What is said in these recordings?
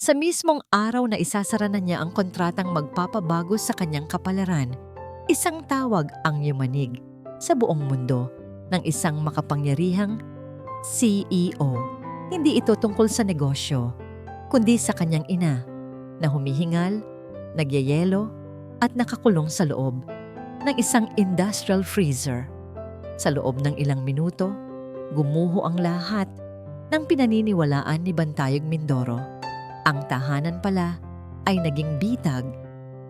Sa mismong araw na isasara na niya ang kontratang magpapabago sa kanyang kapalaran, isang tawag ang yumanig sa buong mundo ng isang makapangyarihang CEO. Hindi ito tungkol sa negosyo, kundi sa kanyang ina na humihingal, nagyayelo at nakakulong sa loob ng isang industrial freezer. Sa loob ng ilang minuto, gumuho ang lahat ng pinaniniwalaan ni Bantayog Mindoro. Ang tahanan pala ay naging bitag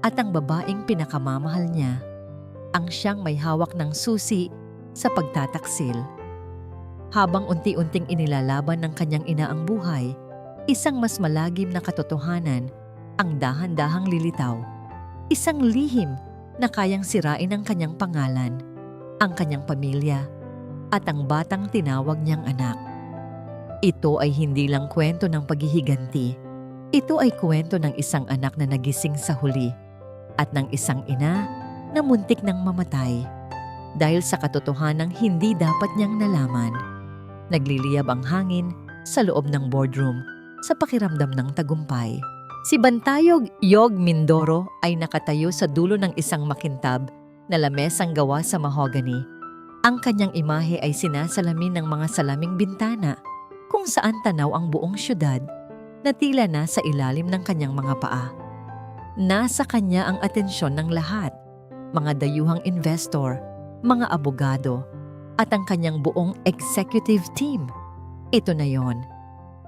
at ang babaeng pinakamamahal niya ang siyang may hawak ng susi sa pagtataksil. Habang unti-unting inilalaban ng kanyang ina ang buhay, isang mas malagim na katotohanan ang dahan-dahang lilitaw. Isang lihim na kayang sirain ang kanyang pangalan, ang kanyang pamilya, at ang batang tinawag niyang anak. Ito ay hindi lang kwento ng paghihiganti. Ito ay kwento ng isang anak na nagising sa huli at ng isang ina na muntik nang mamatay dahil sa katotohanang hindi dapat niyang nalaman. Nagliliyab ang hangin sa loob ng boardroom sa pakiramdam ng tagumpay. Si Bantayog Yog Mindoro ay nakatayo sa dulo ng isang makintab na lamesang gawa sa mahogany. Ang kanyang imahe ay sinasalamin ng mga salaming bintana kung saan tanaw ang buong syudad na tila nasa ilalim ng kanyang mga paa. Nasa kanya ang atensyon ng lahat, mga dayuhang investor, mga abogado, at ang kanyang buong executive team. Ito na yon,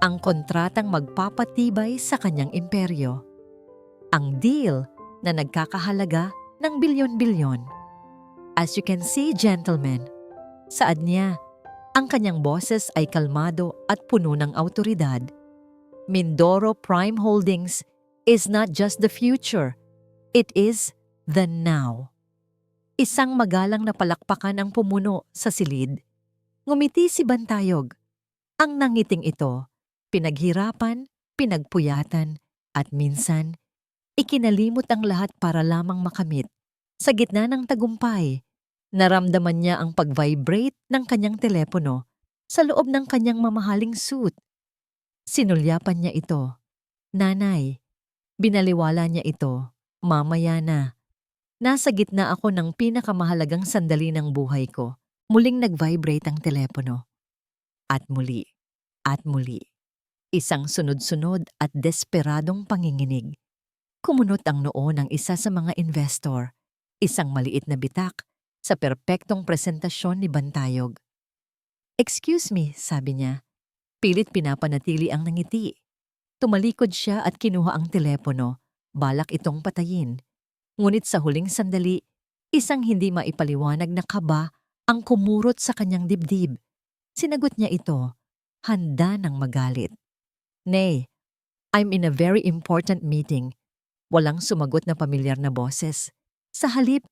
ang kontratang magpapatibay sa kanyang imperyo. Ang deal na nagkakahalaga ng bilyon-bilyon. As you can see, gentlemen, saad niya, ang kanyang boses ay kalmado at puno ng awtoridad. Mindoro Prime Holdings is not just the future, it is the now. Isang magalang na palakpakan ang pumuno sa silid. Ngumiti si Bantayog. Ang nangiting ito, pinaghirapan, pinagpuyatan, at minsan, ikinalimot ang lahat para lamang makamit. Sa gitna ng tagumpay, naramdaman niya ang pag-vibrate ng kanyang telepono sa loob ng kanyang mamahaling suit. Sinulyapan niya ito. Nanay, binaliwala niya ito. Mamaya na. Nasa gitna ako ng pinakamahalagang sandali ng buhay ko. Muling nag-vibrate ang telepono. At muli. At muli. Isang sunod-sunod at desperadong panginginig. Kumunot ang noo ng isa sa mga investor. Isang maliit na bitak sa perpektong presentasyon ni Bantayog. "Excuse me," sabi niya. Pilit pinapanatili ang nangiti. Tumalikod siya at kinuha ang telepono, balak itong patayin. Ngunit sa huling sandali, isang hindi maipaliwanag na kaba ang kumurot sa kanyang dibdib. Sinagot niya ito, handa ng magalit. "Nay, I'm in a very important meeting." Walang sumagot na pamilyar na boses. Sa halip,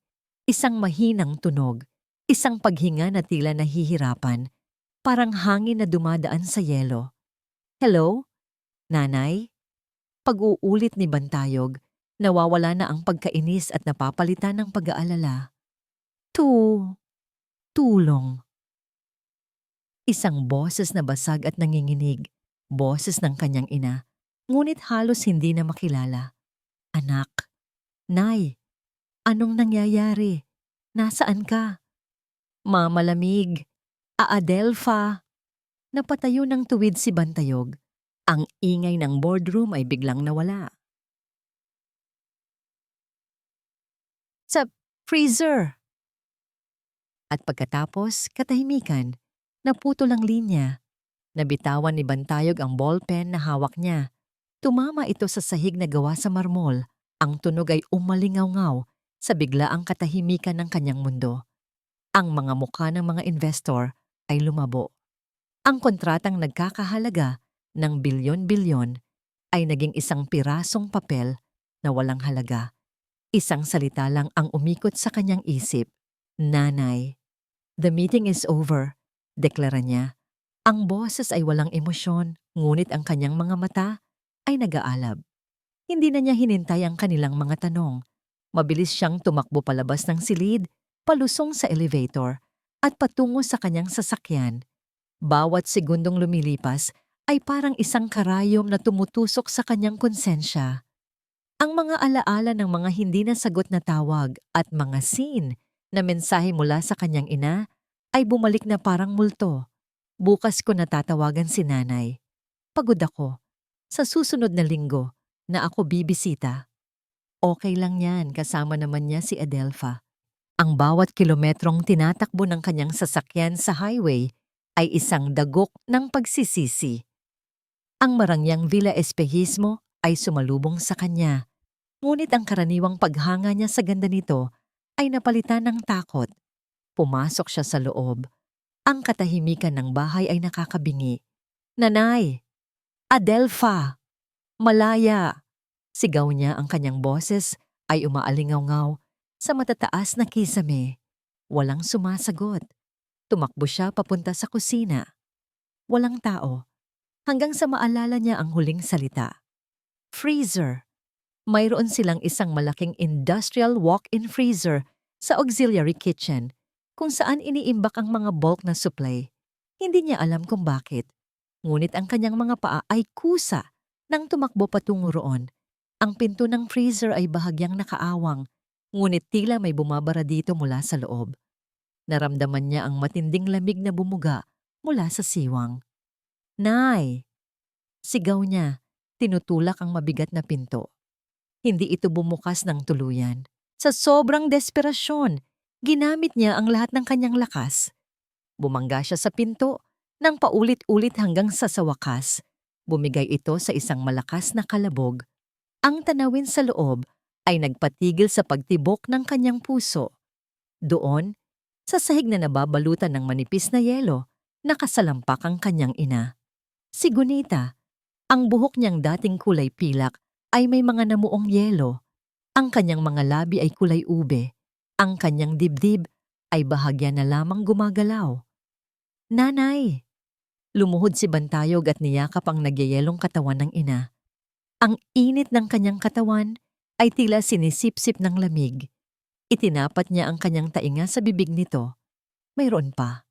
isang mahinang tunog, isang paghinga na tila nahihirapan. Parang hangin na dumadaan sa yelo. "Hello? Nanay?" Pag-uulit ni Bantayog, nawawala na ang pagkainis at napapalitan ng pag-aalala. Tulong." Isang boses na basag at nanginginig, boses ng kanyang ina, ngunit halos hindi na makilala. "Anak, Nay, anong nangyayari? Nasaan ka?" "Mama Lamig, Adelfa." Napatayo ng tuwid si Bantayog. Ang ingay ng boardroom ay biglang nawala. "Sa freezer." At pagkatapos, katahimikan, naputol ang linya. Nabitawan ni Bantayog ang ballpen na hawak niya. Tumama ito sa sahig na gawa sa marmol. Ang tunog ay umalingaw-ngaw sa biglaang katahimikan ng kanyang mundo. Ang mga mukha ng mga investor ay lumabo. Ang kontratang nagkakahalaga ng bilyon-bilyon ay naging isang pirasong papel na walang halaga. Isang salita lang ang umikot sa kanyang isip. "Nanay." "The meeting is over," deklara niya. Ang boses ay walang emosyon, ngunit ang kanyang mga mata ay nag-aalab. Hindi na niya hinintay ang kanilang mga tanong. Mabilis siyang tumakbo palabas ng silid, palusong sa elevator, at patungo sa kanyang sasakyan. Bawat segundong lumilipas ay parang isang karayom na tumutusok sa kanyang konsensya. Ang mga alaala ng mga hindi nasagot na tawag at mga scene na mensahe mula sa kanyang ina ay bumalik na parang multo. Bukas ko natatawagan si nanay. Pagod ako. Sa susunod na linggo na ako bibisita. Okay lang yan, kasama naman niya si Adelpha. Ang bawat kilometrong tinatakbo ng kanyang sasakyan sa highway ay isang dagok ng pagsisisi. Ang marangyang Villa Espejismo ay sumalubong sa kanya. Ngunit ang karaniwang paghanga niya sa ganda nito ay napalitan ng takot. Pumasok siya sa loob. Ang katahimikan ng bahay ay nakakabingi. "Nanay! Adelpha! Malaya!" Sigaw niya, ang kanyang boses ay umaalingaw-ngaw sa matataas na kisame. Walang sumasagot. Tumakbo siya papunta sa kusina. Walang tao. Hanggang sa maalala niya ang huling salita. Freezer. Mayroon silang isang malaking industrial walk-in freezer sa auxiliary kitchen kung saan iniimbak ang mga bulk na supply. Hindi niya alam kung bakit. Ngunit ang kanyang mga paa ay kusa nang tumakbo patungo roon. Ang pinto ng freezer ay bahagyang nakaawang, ngunit tila may bumabara dito mula sa loob. Naramdaman niya ang matinding lamig na bumuga mula sa siwang. "Nay!" Sigaw niya, tinutulak ang mabigat na pinto. Hindi ito bumukas ng tuluyan. Sa sobrang desperasyon, ginamit niya ang lahat ng kanyang lakas. Bumangga siya sa pinto nang paulit-ulit hanggang sa wakas. Bumigay ito sa isang malakas na kalabog. Ang tanawin sa loob ay nagpatigil sa pagtibok ng kanyang puso. Doon, sa sahig na nababalutan ng manipis na yelo, nakasalampak ang kanyang ina. Si Gunita, ang buhok niyang dating kulay pilak ay may mga namuong yelo. Ang kanyang mga labi ay kulay ube. Ang kanyang dibdib ay bahagya na lamang gumagalaw. "Nanay!" Lumuhod si Bantayog at niyakap ang nagyayelong katawan ng ina. Ang init ng kanyang katawan ay tila sinisipsip ng lamig. Itinapat niya ang kanyang tainga sa bibig nito. Mayroon pa.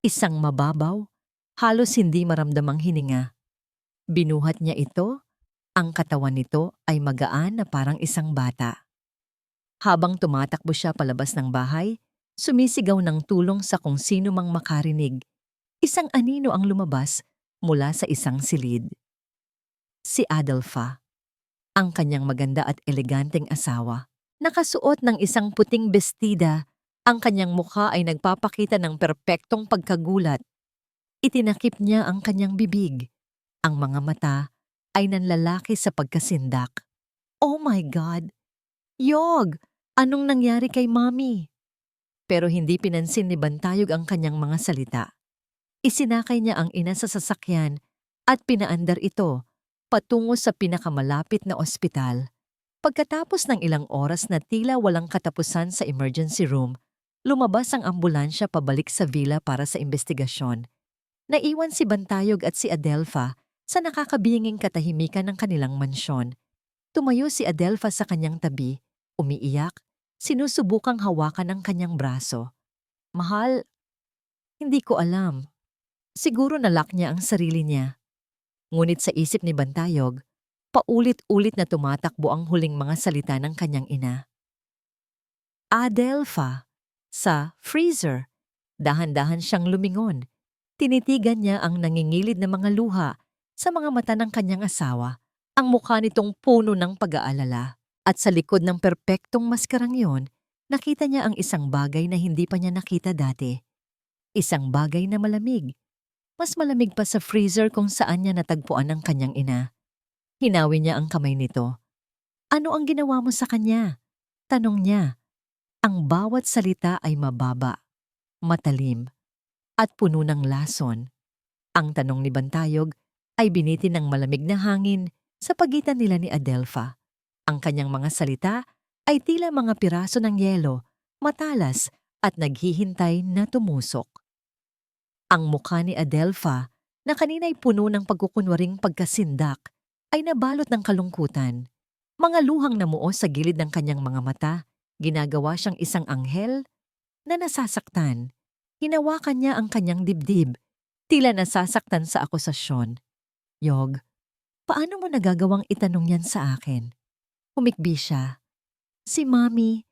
Isang mababaw, halos hindi maramdamang hininga. Binuhat niya ito. Ang katawan nito ay magaan na parang isang bata. Habang tumatakbo siya palabas ng bahay, sumisigaw ng tulong sa kung sino mang makarinig. Isang anino ang lumabas mula sa isang silid. Si Adelpha, ang kanyang maganda at eleganteng asawa. Nakasuot ng isang puting bestida, ang kanyang mukha ay nagpapakita ng perpektong pagkagulat. Itinakip niya ang kanyang bibig. Ang mga mata ay nanlalaki sa pagkasindak. "Oh my God! Yog! Anong nangyari kay Mommy?" Pero hindi pinansin ni Bantayog ang kanyang mga salita. Isinakay niya ang ina sa sasakyan at pinaandar ito patungo sa pinakamalapit na ospital. Pagkatapos ng ilang oras na tila walang katapusan sa emergency room, lumabas ang ambulansya pabalik sa villa para sa investigasyon. Naiwan si Bantayog at si Adelpha sa nakakabinging katahimikan ng kanilang mansyon. Tumayo si Adelpha sa kanyang tabi, umiiyak, sinusubukang hawakan ang kanyang braso. "Mahal, hindi ko alam. Siguro nalock niya ang sarili niya." Ngunit sa isip ni Bantayog, paulit-ulit na tumatakbo ang huling mga salita ng kanyang ina. "Adelpha!" Sa freezer, dahan-dahan siyang lumingon. Tinitigan niya ang nangingilid na mga luha sa mga mata ng kanyang asawa. Ang mukha nitong puno ng pag-aalala. At sa likod ng perpektong maskarang yon, nakita niya ang isang bagay na hindi pa niya nakita dati. Isang bagay na malamig. Mas malamig pa sa freezer kung saan niya natagpuan ang kanyang ina. Hinawi niya ang kamay nito. "Ano ang ginawa mo sa kanya?" Tanong niya. Ang bawat salita ay mababa, matalim, at puno ng lason. Ang tanong ni Bantayog ay binitin ng malamig na hangin sa pagitan nila ni Adelpha. Ang kanyang mga salita ay tila mga piraso ng yelo, matalas at naghihintay na tumusok. Ang mukha ni Adelpha, na kanina'y puno ng pagkukunwaring pagkasindak, ay nabalot ng kalungkutan. Mga luhang namuo sa gilid ng kanyang mga mata, ginagawa siyang isang anghel na nasasaktan. Hinawakan niya ang kanyang dibdib, tila nasasaktan sa akusasyon. Yog, paano mo nagagawang itanong yan sa akin? Humikbi siya. Si Mommy,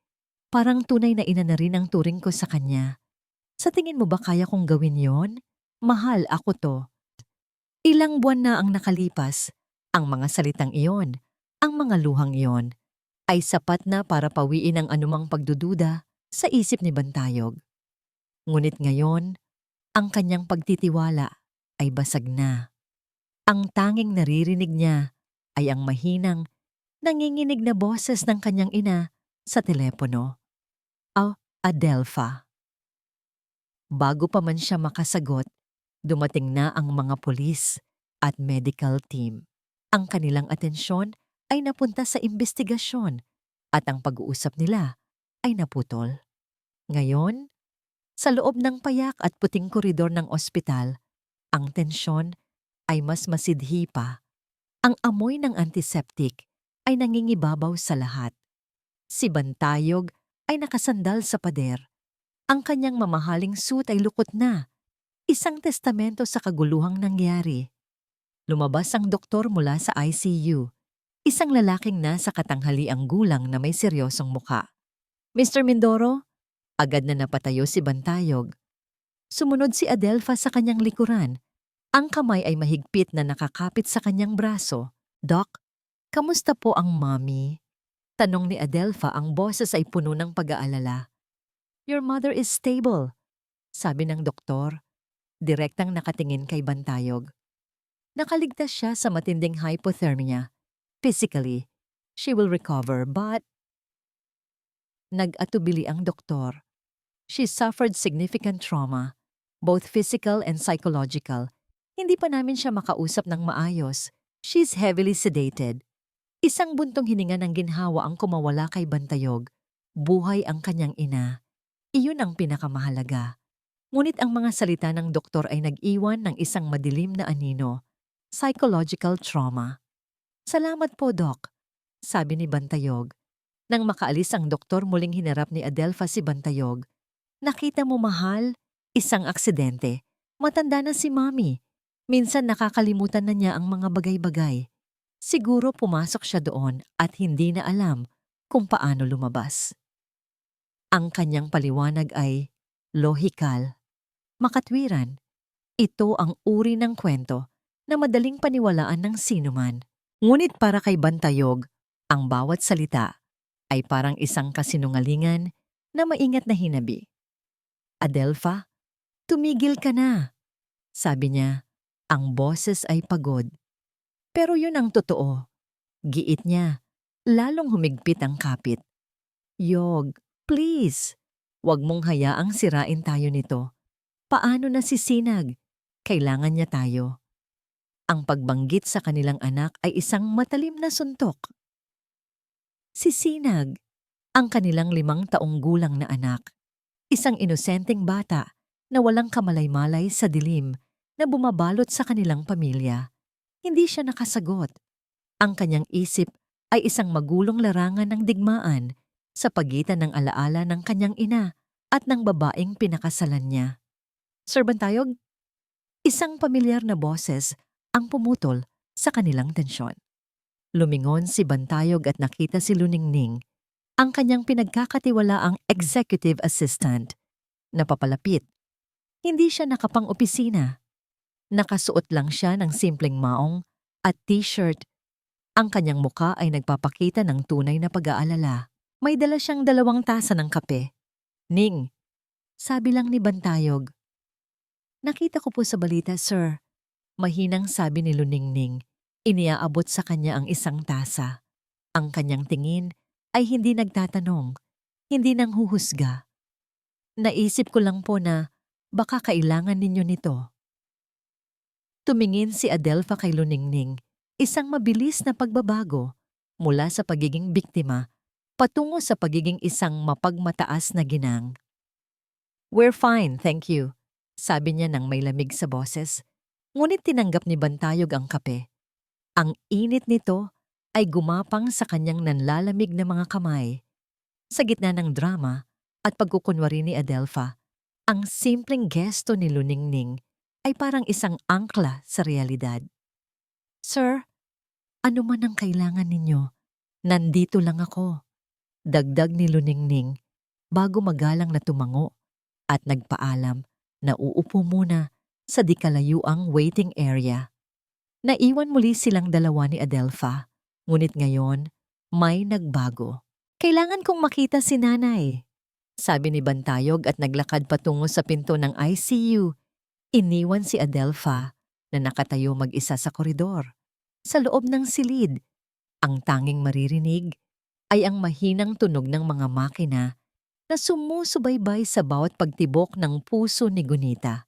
parang tunay na ina na rin ang turing ko sa kanya. Sa tingin mo ba kaya kong gawin yon? Mahal, ako to. Ilang buwan na ang nakalipas. Ang mga salitang iyon, ang mga luhang iyon, ay sapat na para pawiin ang anumang pagdududa sa isip ni Bantayog. Ngunit ngayon, ang kanyang pagtitiwala ay basag na. Ang tanging naririnig niya ay ang mahinang, nanginginig na boses ng kanyang ina sa telepono. Adelpha. Bago pa man siya makasagot, dumating na ang mga pulis at medical team. Ang kanilang atensyon ay napunta sa imbestigasyon at ang pag-uusap nila ay naputol. Ngayon, sa loob ng payak at puting koridor ng ospital, ang tensyon ay mas masidhi pa. Ang amoy ng antiseptic ay nangingibabaw sa lahat. Si Bantayog ay nakasandal sa pader. Ang kanyang mamahaling suit ay lukot na. Isang testamento sa kaguluhang nangyari. Lumabas ang doktor mula sa ICU. Isang lalaking nasa katanghaliang gulang na may seryosong muka. Mr. Mindoro, agad na napatayo si Bantayog. Sumunod si Adelpha sa kanyang likuran. Ang kamay ay mahigpit na nakakapit sa kanyang braso. Doc, kamusta po ang mommy? Tanong ni Adelpha, ang boses ay puno ng pag-aalala. Your mother is stable, sabi ng doktor. Direktang nakatingin kay Bantayog. Nakaligtas siya sa matinding hypothermia. Physically, she will recover but... Nag-atubili ang doktor. She suffered significant trauma, both physical and psychological. Hindi pa namin siya makausap ng maayos. She's heavily sedated. Isang buntong hininga ng ginhawa ang kumawala kay Bantayog. Buhay ang kanyang ina. Iyon ang pinakamahalaga. Ngunit ang mga salita ng doktor ay nag-iwan ng isang madilim na anino. Psychological trauma. Salamat po, Doc, sabi ni Bantayog. Nang makaalis ang doktor, muling hinarap ni Adelpha si Bantayog. Nakita mo, mahal, isang aksidente. Matanda na si Mommy. Minsan nakakalimutan na niya ang mga bagay-bagay. Siguro pumasok siya doon at hindi na alam kung paano lumabas. Ang kanyang paliwanag ay lohikal, makatwiran. Ito ang uri ng kwento na madaling paniwalaan ng sinuman. Ngunit para kay Bantayog, ang bawat salita ay parang isang kasinungalingan na maingat na hinabi. Adelpha, tumigil ka na. Sabi niya, ang boses ay pagod. Pero yun ang totoo. Giit niya, lalong humigpit ang kapit. Yog, please, wag mong hayaang sirain tayo nito. Paano na si Sinag? Kailangan niya tayo. Ang pagbanggit sa kanilang anak ay isang matalim na suntok. Si Sinag, ang kanilang 5 taong gulang na anak. Isang inosenteng bata na walang kamalay-malay sa dilim na bumabalot sa kanilang pamilya. Hindi siya nakasagot. Ang kanyang isip ay isang magulong larangan ng digmaan sa pagitan ng alaala ng kanyang ina at ng babaeng pinakasalan niya. Sir Bantayog, isang pamilyar na boses ang pumutol sa kanilang tensyon. Lumingon si Bantayog at nakita si Luningning, ang kanyang pinagkakatiwalaang executive assistant, na papalapit. Hindi siya nakapang-opisina. Nakasuot lang siya ng simpleng maong at t-shirt. Ang kanyang muka ay nagpapakita ng tunay na pag-aalala. May dala siyang 2 tasa ng kape. Ning, sabi lang ni Bantayog. Nakita ko po sa balita, sir. Mahinang sabi ni Luningning. Iniaabot sa kanya ang isang tasa. Ang kanyang tingin ay hindi nagtatanong, hindi nanghuhusga. Naisip ko lang po na baka kailangan ninyo nito. Tumingin si Adelpha kay Luningning, isang mabilis na pagbabago mula sa pagiging biktima patungo sa pagiging isang mapagmataas na ginang. We're fine, thank you, sabi niya nang may lamig sa boses. Ngunit tinanggap ni Bantayog ang kape. Ang init nito ay gumapang sa kanyang nanlalamig na mga kamay. Sa gitna ng drama at pagkukunwari ni Adelpha, ang simpleng gesto ni Luningning ay parang isang angkla sa realidad. Sir, ano man ang kailangan ninyo, nandito lang ako. Dagdag ni Luningning bago magalang na tumango at nagpaalam na uupo muna sa di kalayuang waiting area. Naiwan muli silang dalawa ni Adelpha, ngunit ngayon may nagbago. Kailangan kong makita si nanay, sabi ni Bantayog at naglakad patungo sa pinto ng ICU. Iniwan si Adelpha na nakatayo mag-isa sa koridor. Sa loob ng silid, ang tanging maririnig ay ang mahinang tunog ng mga makina na sumusubaybay sa bawat pagtibok ng puso ni Gunita.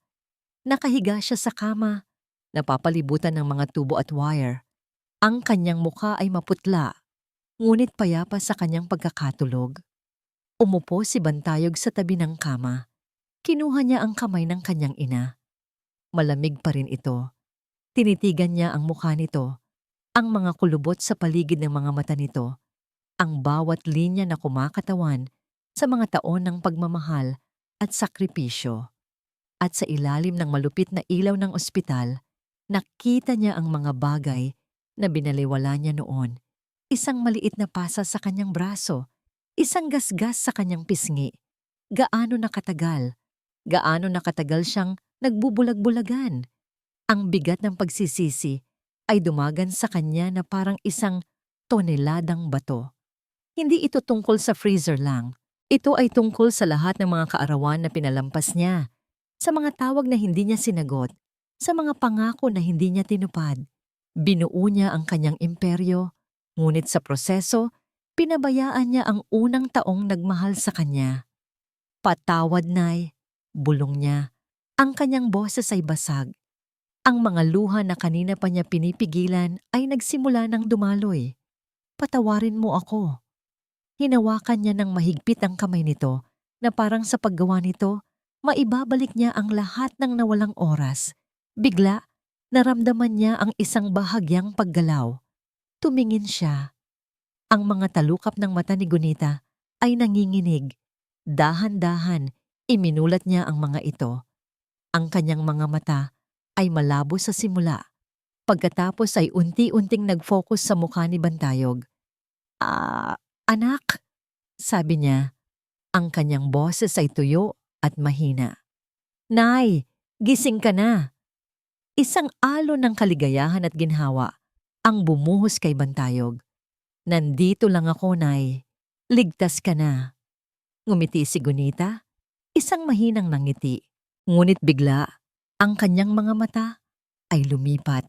Nakahiga siya sa kama, napapalibutan ng mga tubo at wire. Ang kanyang mukha ay maputla, ngunit payapa sa kanyang pagkakatulog. Umupo si Bantayog sa tabi ng kama. Kinuha niya ang kamay ng kanyang ina. Malamig pa rin ito. Tinitigan niya ang mukha nito, ang mga kulubot sa paligid ng mga mata nito, ang bawat linya na kumakatawan sa mga taon ng pagmamahal at sakripisyo. At sa ilalim ng malupit na ilaw ng ospital, nakita niya ang mga bagay na binaliwala niya noon. Isang maliit na pasa sa kanyang braso, isang gasgas sa kanyang pisngi. Gaano nakatagal siyang nagbubulag-bulagan. Ang bigat ng pagsisisi ay dumagan sa kanya na parang isang toneladang bato. Hindi ito tungkol sa freezer lang. Ito ay tungkol sa lahat ng mga kaarawan na pinalampas niya, sa mga tawag na hindi niya sinagot, sa mga pangako na hindi niya tinupad. Binuo niya ang kanyang imperyo, ngunit sa proseso, pinabayaan niya ang unang taong nagmahal sa kanya. Patawad, Nay, bulong niya. Ang kanyang boses ay basag. Ang mga luha na kanina pa niya pinipigilan ay nagsimula ng dumaloy. Patawarin mo ako. Hinawakan niya ng mahigpit ang kamay nito na parang sa paggawa nito, maibabalik niya ang lahat ng nawalang oras. Bigla, naramdaman niya ang isang bahagyang paggalaw. Tumingin siya. Ang mga talukap ng mata ni Gunita ay nanginginig. Dahan-dahan, iminulat niya ang mga ito. Ang kanyang mga mata ay malabo sa simula. Pagkatapos ay unti-unting nag-focus sa mukha ni Bantayog. Anak, sabi niya. Ang kanyang boses ay tuyo at mahina. Nay, gising ka na. Isang alon ng kaligayahan at ginhawa ang bumuhos kay Bantayog. Nandito lang ako, Nay. Ligtas ka na. Ngumiti si Gunita, isang mahinang nangiti. Ngunit bigla, ang kanyang mga mata ay lumipat.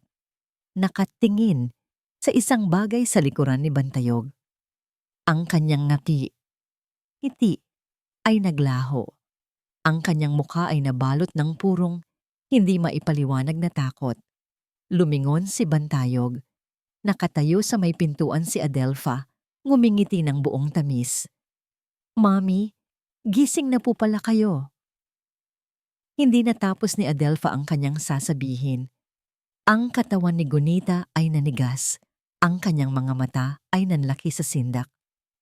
Nakatingin sa isang bagay sa likuran ni Bantayog. Ang kanyang ngiti ay naglaho. Ang kanyang mukha ay nabalot ng purong hindi maipaliwanag na takot. Lumingon si Bantayog. Nakatayo sa may pintuan si Adelpha, ngumingiti ng buong tamis. Mami, gising na po pala kayo. Hindi natapos ni Adelpha ang kanyang sasabihin. Ang katawan ni Gunita ay nanigas. Ang kanyang mga mata ay nanlaki sa sindak.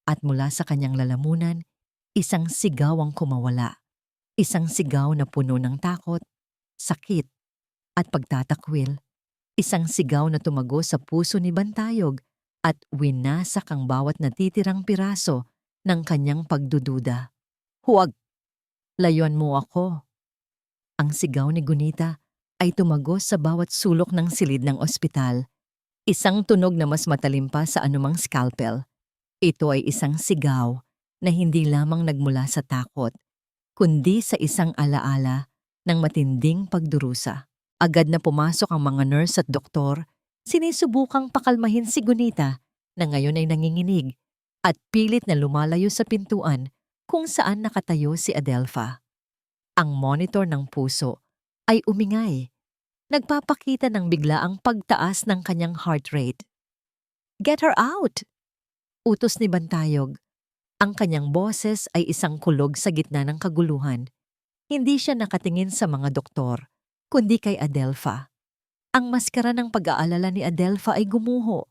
At mula sa kanyang lalamunan, isang sigaw ang kumawala. Isang sigaw na puno ng takot, sakit, at pagtatakwil. Isang sigaw na tumago sa puso ni Bantayog at winasak ang bawat natitirang piraso ng kanyang pagdududa. Huwag! Layuan mo ako! Ang sigaw ni Gunita ay tumagos sa bawat sulok ng silid ng ospital. Isang tunog na mas matalim pa sa anumang scalpel. Ito ay isang sigaw na hindi lamang nagmula sa takot, kundi sa isang alaala ng matinding pagdurusa. Agad na pumasok ang mga nurse at doktor, sinisubukang pakalmahin si Gunita na ngayon ay nanginginig at pilit na lumalayo sa pintuan kung saan nakatayo si Adelpha. Ang monitor ng puso ay umingay. Nagpapakita ng biglaang pagtaas ng kanyang heart rate. Get her out! Utos ni Bantayog. Ang kanyang boses ay isang kulog sa gitna ng kaguluhan. Hindi siya nakatingin sa mga doktor, kundi kay Adelpha. Ang maskara ng pag-aalala ni Adelpha ay gumuho.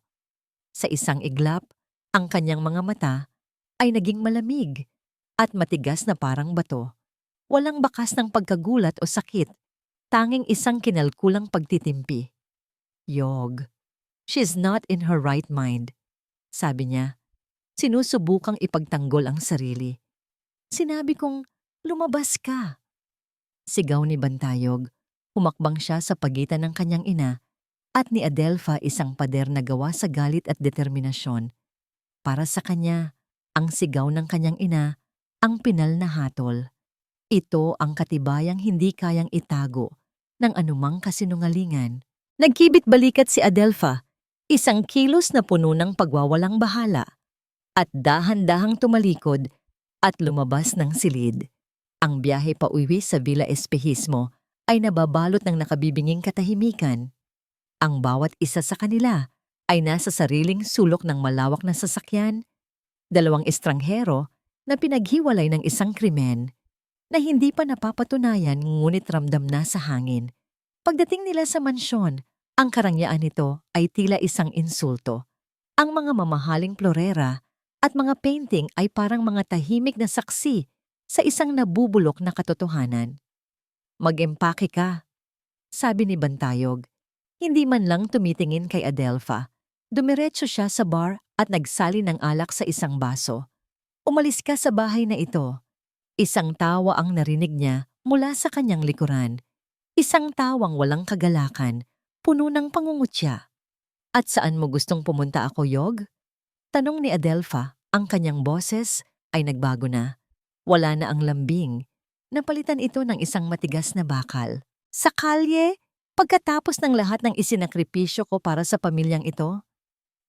Sa isang iglap, ang kanyang mga mata ay naging malamig at matigas na parang bato. Walang bakas ng pagkagulat o sakit, tanging isang kinalkulang pagtitimpi. Yog, She's not in her right mind. Sabi niya, sinusubukang ipagtanggol ang sarili. Sinabi kong, lumabas ka. Sigaw ni Bantayog. Humakbang siya sa pagitan ng kanyang ina at ni Adelpha isang pader na gawa sa galit at determinasyon. Para sa kanya, ang sigaw ng kanyang ina, ang pinal na hatol. Ito ang katibayang hindi kayang itago ng anumang kasinungalingan. Nagkibit balikat si Adelpha, isang kilos na puno ng pagwawalang bahala, at dahan-dahang tumalikod at lumabas ng silid. Ang biyahe pa uwi sa Villa Espejismo ay nababalot ng nakabibinging katahimikan. Ang bawat isa sa kanila ay nasa sariling sulok ng malawak na sasakyan, dalawang estranghero na pinaghiwalay ng isang krimen na hindi pa napapatunayan ngunit ramdam na sa hangin. Pagdating nila sa mansyon, ang karangyaan nito ay tila isang insulto. Ang mga mamahaling florera at mga painting ay parang mga tahimik na saksi sa isang nabubulok na katotohanan. Mag-empake ka, sabi ni Bantayog. Hindi man lang tumitingin kay Adelpha. Dumiretso siya sa bar at nagsali ng alak sa isang baso. Umalis ka sa bahay na ito. Isang tawa ang narinig niya mula sa kanyang likuran. Isang tawang walang kagalakan, puno ng pangungutya. At saan mo gustong pumunta ako, Yog? Tanong ni Adelpha. Ang kanyang boses ay nagbago na. Wala na ang lambing. Napalitan ito ng isang matigas na bakal. Sa kalye, pagkatapos ng lahat ng isinakripisyo ko para sa pamilyang ito?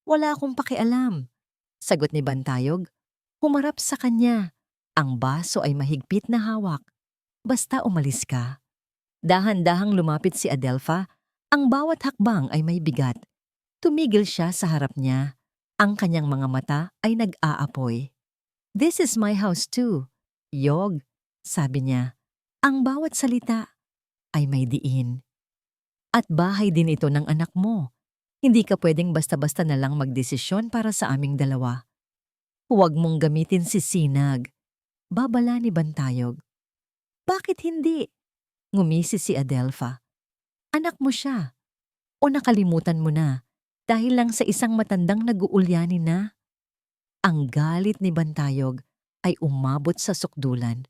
Wala akong pakialam. Sagot ni Bantayog. Humarap sa kanya. Ang baso ay mahigpit na hawak. Basta umalis ka. Dahan-dahang lumapit si Adelpha. Ang bawat hakbang ay may bigat. Tumigil siya sa harap niya. Ang kanyang mga mata ay nag-aapoy. This is my house too, Yog, sabi niya. Ang bawat salita ay may diin. At bahay din ito ng anak mo. Hindi ka pwedeng basta-basta na lang magdesisyon para sa aming dalawa. Huwag mong gamitin si Sinag. Babala ni Bantayog. Bakit hindi? Ngumisi si Adelpha. Anak mo siya. O nakalimutan mo na dahil lang sa isang matandang nag-uulyanin na? Ang galit ni Bantayog ay umabot sa sukdulan.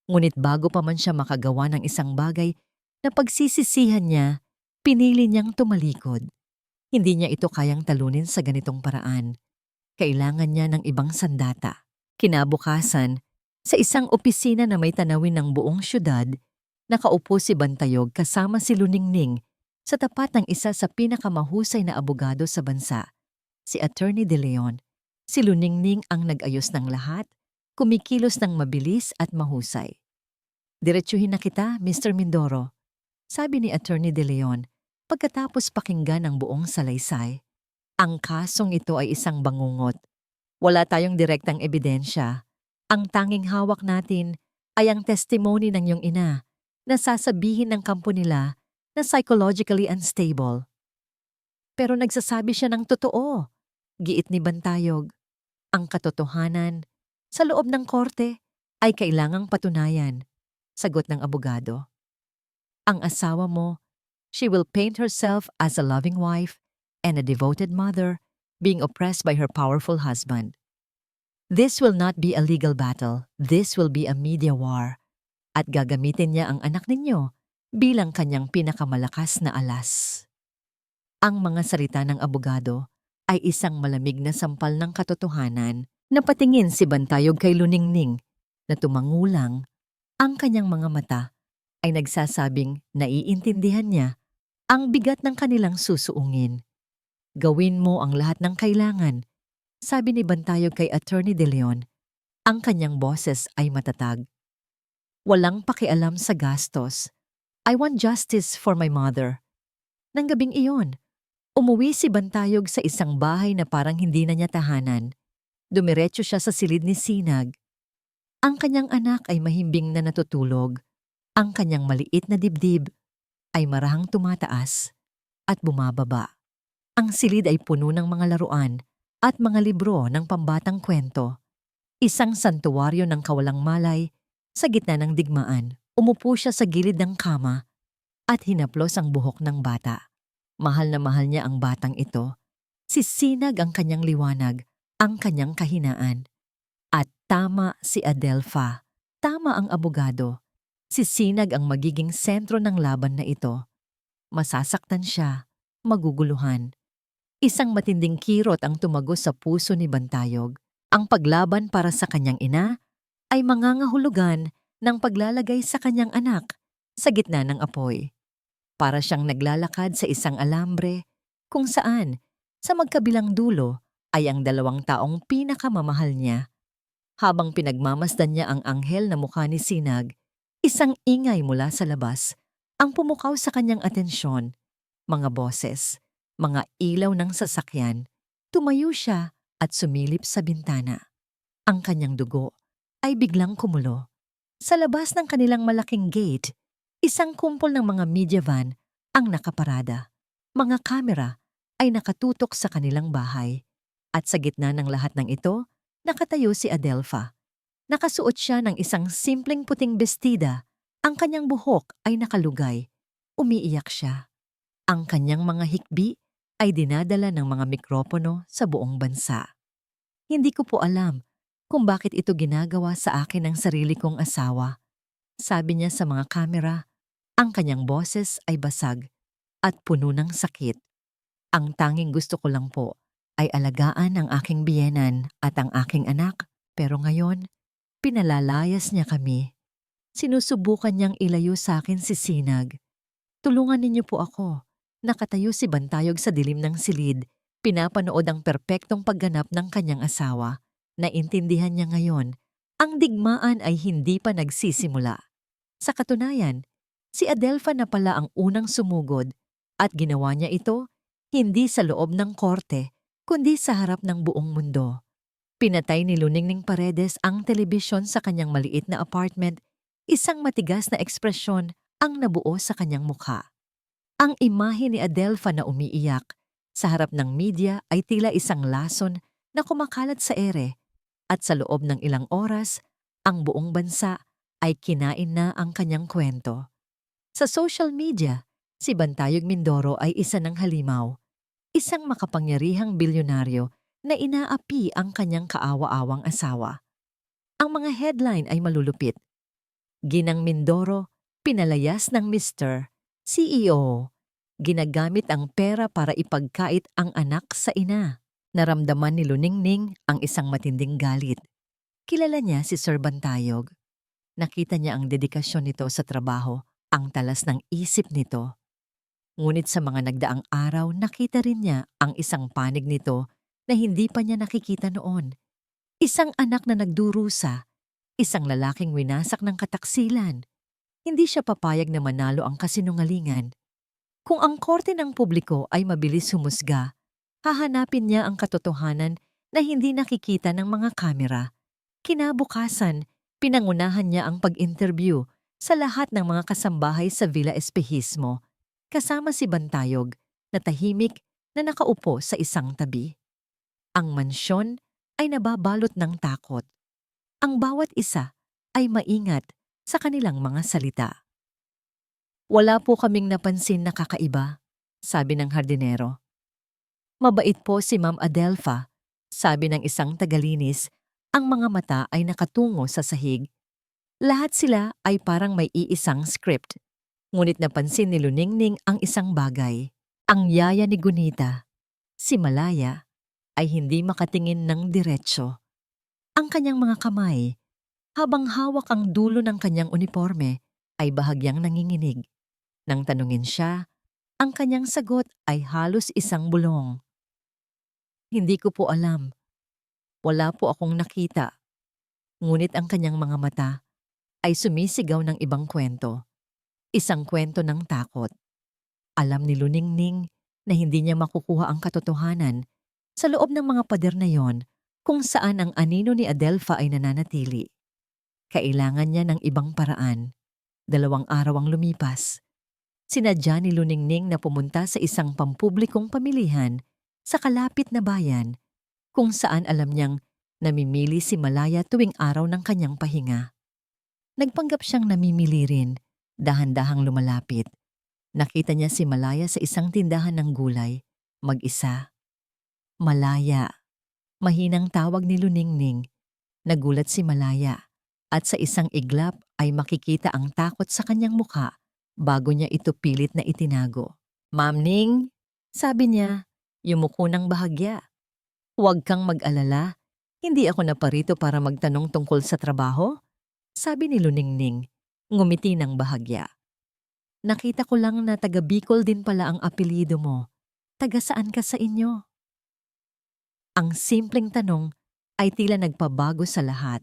Ngunit bago pa man siya makagawa ng isang bagay na pagsisisihan niya, pinili niyang tumalikod. Hindi niya ito kayang talunin sa ganitong paraan. Kailangan niya ng ibang sandata. Kinabukasan, sa isang opisina na may tanawin ng buong syudad, nakaupo si Bantayog kasama si Luningning sa tapat ng isa sa pinakamahusay na abogado sa bansa, si Attorney De Leon. Si Luningning ang nag-ayos ng lahat, kumikilos ng mabilis at mahusay. Diretsuhin na kita, Mr. Mindoro, sabi ni Attorney De Leon pagkatapos pakinggan ang buong salaysay. Ang kasong ito ay isang bangungot. Wala tayong direktang ebidensya. Ang tanging hawak natin ay ang testimony ng iyong ina na sasabihin ng kampo nila na psychologically unstable. Pero nagsasabi siya ng totoo, giit ni Bantayog. Ang katotohanan sa loob ng korte ay kailangang patunayan, sagot ng abogado. Ang asawa mo, she will paint herself as a loving wife and a devoted mother being oppressed by her powerful husband. This will not be a legal battle. This will be a media war. At gagamitin niya ang anak ninyo bilang kanyang pinakamalakas na alas. Ang mga salita ng abogado ay isang malamig na sampal ng katotohanan. Napatingin si Bantayog kay Luningning na tumangulang. Ang kanyang mga mata ay nagsasabing naiintindihan niya ang bigat ng kanilang susuungin. Gawin mo ang lahat ng kailangan, sabi ni Bantayog kay Attorney De Leon. Ang kanyang boses ay matatag. Walang pakialam sa gastos. I want justice for my mother. Nang gabing iyon, umuwi si Bantayog sa isang bahay na parang hindi na niya tahanan. Dumiretso siya sa silid ni Sinag. Ang kanyang anak ay mahimbing na natutulog. Ang kanyang maliit na dibdib ay marahang tumataas at bumababa. Ang silid ay puno ng mga laruan at mga libro ng pambatang kwento. Isang santuwaryo ng kawalang malay sa gitna ng digmaan. Umupo siya sa gilid ng kama at hinaplos ang buhok ng bata. Mahal na mahal niya ang batang ito Sisinag ang kanyang liwanag, ang kanyang kahinaan. At tama si Adelpha, tama ang abogado. Sisinag ang magiging sentro ng laban na ito. Masasaktan siya, maguguluhan. Isang matinding kirot ang tumagos sa puso ni Bantayog. Ang paglaban para sa kanyang ina ay mangangahulugan ng paglalagay sa kanyang anak sa gitna ng apoy. Para siyang naglalakad sa isang alambre kung saan sa magkabilang dulo ay ang dalawang taong pinakamamahal niya. Habang pinagmamasdan niya ang anghel na mukha ni Sinag, isang ingay mula sa labas ang pumukaw sa kanyang atensyon. Mga boses, mga ilaw ng sasakyan. Tumayo siya at sumilip sa bintana. Ang kanyang dugo ay biglang kumulo. Sa labas ng kanilang malaking gate, isang kumpol ng mga media van ang nakaparada. Mga kamera ay nakatutok sa kanilang bahay. At sa gitna ng lahat ng ito, nakatayo si Adelpha. Nakasuot siya ng isang simpleng puting bestida. Ang kanyang buhok ay nakalugay. Umiiyak siya. Ang kanyang mga hikbi ay dinadala ng mga mikropono sa buong bansa. Hindi ko po alam kung bakit ito ginagawa sa akin ng sarili kong asawa. Sabi niya sa mga kamera, ang kanyang boses ay basag at puno ng sakit. Ang tanging gusto ko lang po ay alagaan ang aking biyenan at ang aking anak, pero ngayon, pinalalayas niya kami. Sinusubukan niyang ilayo sa akin si Sinag. Tulungan ninyo po ako. Nakatayo si Bantayog sa dilim ng silid, pinapanood ang perpektong pagganap ng kanyang asawa. Naintindihan niya ngayon, ang digmaan ay hindi pa nagsisimula. Sa katunayan, si Adelpha na pala ang unang sumugod at ginawa niya ito hindi sa loob ng korte, kundi sa harap ng buong mundo. Pinatay ni Luningning Paredes ang telebisyon sa kanyang maliit na apartment, isang matigas na ekspresyon ang nabuo sa kanyang mukha. Ang imahe ni Adelpha na umiiyak sa harap ng media ay tila isang lason na kumakalat sa ere at sa loob ng ilang oras, ang buong bansa ay kinain na ang kanyang kwento. Sa social media, si Bantayog Mindoro ay isa ng halimaw, isang makapangyarihang bilyonaryo na inaapi ang kanyang kaawa-awang asawa. Ang mga headline ay malulupit. Ginang Mindoro, pinalayas ng Mr. CEO. Ginagamit ang pera para ipagkait ang anak sa ina. Naramdaman ni Luningning ang isang matinding galit. Kilala niya si Sir Bantayog. Nakita niya ang dedikasyon nito sa trabaho, ang talas ng isip nito. Ngunit sa mga nagdaang araw, nakita rin niya ang isang panig nito na hindi pa niya nakikita noon. Isang anak na nagdurusa, isang lalaking winasak ng kataksilan. Hindi siya papayag na manalo ang kasinungalingan. Kung ang korte ng publiko ay mabilis humusga, hahanapin niya ang katotohanan na hindi nakikita ng mga kamera. Kinabukasan, pinangunahan niya ang pag-interview sa lahat ng mga kasambahay sa Villa Espejismo, kasama si Bantayog na tahimik na nakaupo sa isang tabi. Ang mansyon ay nababalot ng takot. Ang bawat isa ay maingat sa kanilang mga salita. Wala po kaming napansin na kakaiba, sabi ng hardinero. Mabait po si Ma'am Adelpha, sabi ng isang tagalinis, ang mga mata ay nakatungo sa sahig. Lahat sila ay parang may iisang script. Ngunit napansin ni Luningning ang isang bagay. Ang yaya ni Gunita, si Malaya, ay hindi makatingin ng diretsyo. Ang kanyang mga kamay, habang hawak ang dulo ng kanyang uniforme, ay bahagyang nanginginig. Nang tanungin siya, ang kanyang sagot ay halos isang bulong. Hindi ko po alam. Wala po akong nakita. Ngunit ang kanyang mga mata ay sumisigaw ng ibang kwento. Isang kwento ng takot. Alam ni Luningning na hindi niya makukuha ang katotohanan sa loob ng mga pader na yon kung saan ang anino ni Adelpha ay nananatili. Kailangan niya ng ibang paraan. 2 araw ang lumipas. Sinadya ni Luningning na pumunta sa isang pampublikong pamilihan sa kalapit na bayan kung saan alam niyang namimili si Malaya tuwing araw ng kanyang pahinga. Nagpanggap siyang namimili rin, dahan-dahang lumalapit. Nakita niya si Malaya sa isang tindahan ng gulay, mag-isa. Malaya. Mahinang tawag ni Luningning. Nagulat si Malaya at sa isang iglap ay makikita ang takot sa kanyang mukha bago niya ito pilit na itinago. Ma'am Ning, sabi niya, yumuko ng bahagya. Huwag kang mag-alala, hindi ako naparito para magtanong tungkol sa trabaho, sabi ni Luningning, ngumiti ng bahagya. Nakita ko lang na taga Bicol din pala ang apelyido mo. Taga saan ka sa inyo? Ang simpleng tanong ay tila nagpabago sa lahat.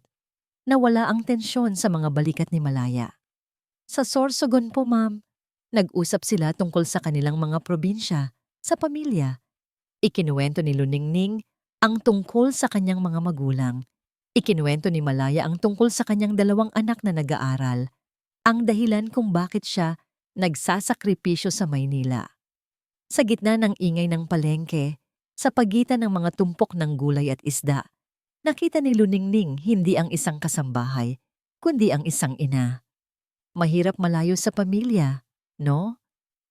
Nawala ang tensyon sa mga balikat ni Malaya. Sa Sorsogon po, ma'am. Nag-usap sila tungkol sa kanilang mga probinsya, sa pamilya. Ikinuwento ni Luningning ang tungkol sa kanyang mga magulang. Ikinuwento ni Malaya ang tungkol sa kanyang 2 anak na nag-aaral. Ang dahilan kung bakit siya nagsasakripisyo sa Maynila. Sa gitna ng ingay ng palengke, sa pagitan ng mga tumpok ng gulay at isda, nakita ni Luningning hindi ang isang kasambahay, kundi ang isang ina. Mahirap malayo sa pamilya, no?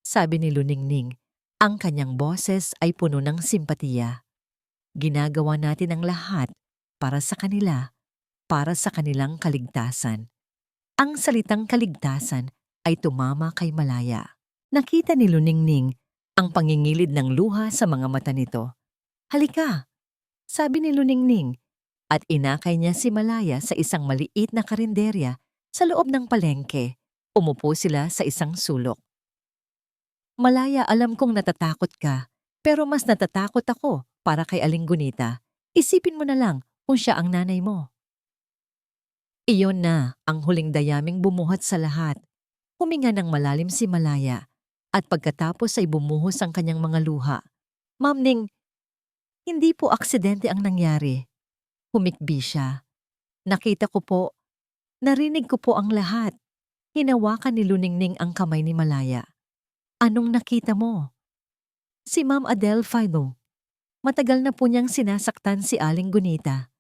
Sabi ni Luningning, ang kanyang boses ay puno ng simpatiya. Ginagawa natin ang lahat para sa kanila, para sa kanilang kaligtasan. Ang salitang kaligtasan ay tumama kay Malaya. Nakita ni Luningning ang pangingilid ng luha sa mga mata nito. Halika, sabi ni Luningning, at inakay niya si Malaya sa isang maliit na karinderya sa loob ng palengke. Umupo sila sa isang sulok. Malaya, alam kong natatakot ka, pero mas natatakot ako para kay Aling Gunita. Isipin mo na lang kung siya ang nanay mo. Iyon na ang huling dayaming bumuhat sa lahat. Huminga ng malalim si Malaya at pagkatapos ay bumuhos ang kanyang mga luha. Ma'am Ning, hindi po aksidente ang nangyari. Humikbi siya. Nakita ko po, narinig ko po ang lahat. Hinawakan ni Luningning ang kamay ni Malaya. Anong nakita mo? Si Ma'am Adelphi, no. Matagal na po niyang sinasaktan si Aling Gunita.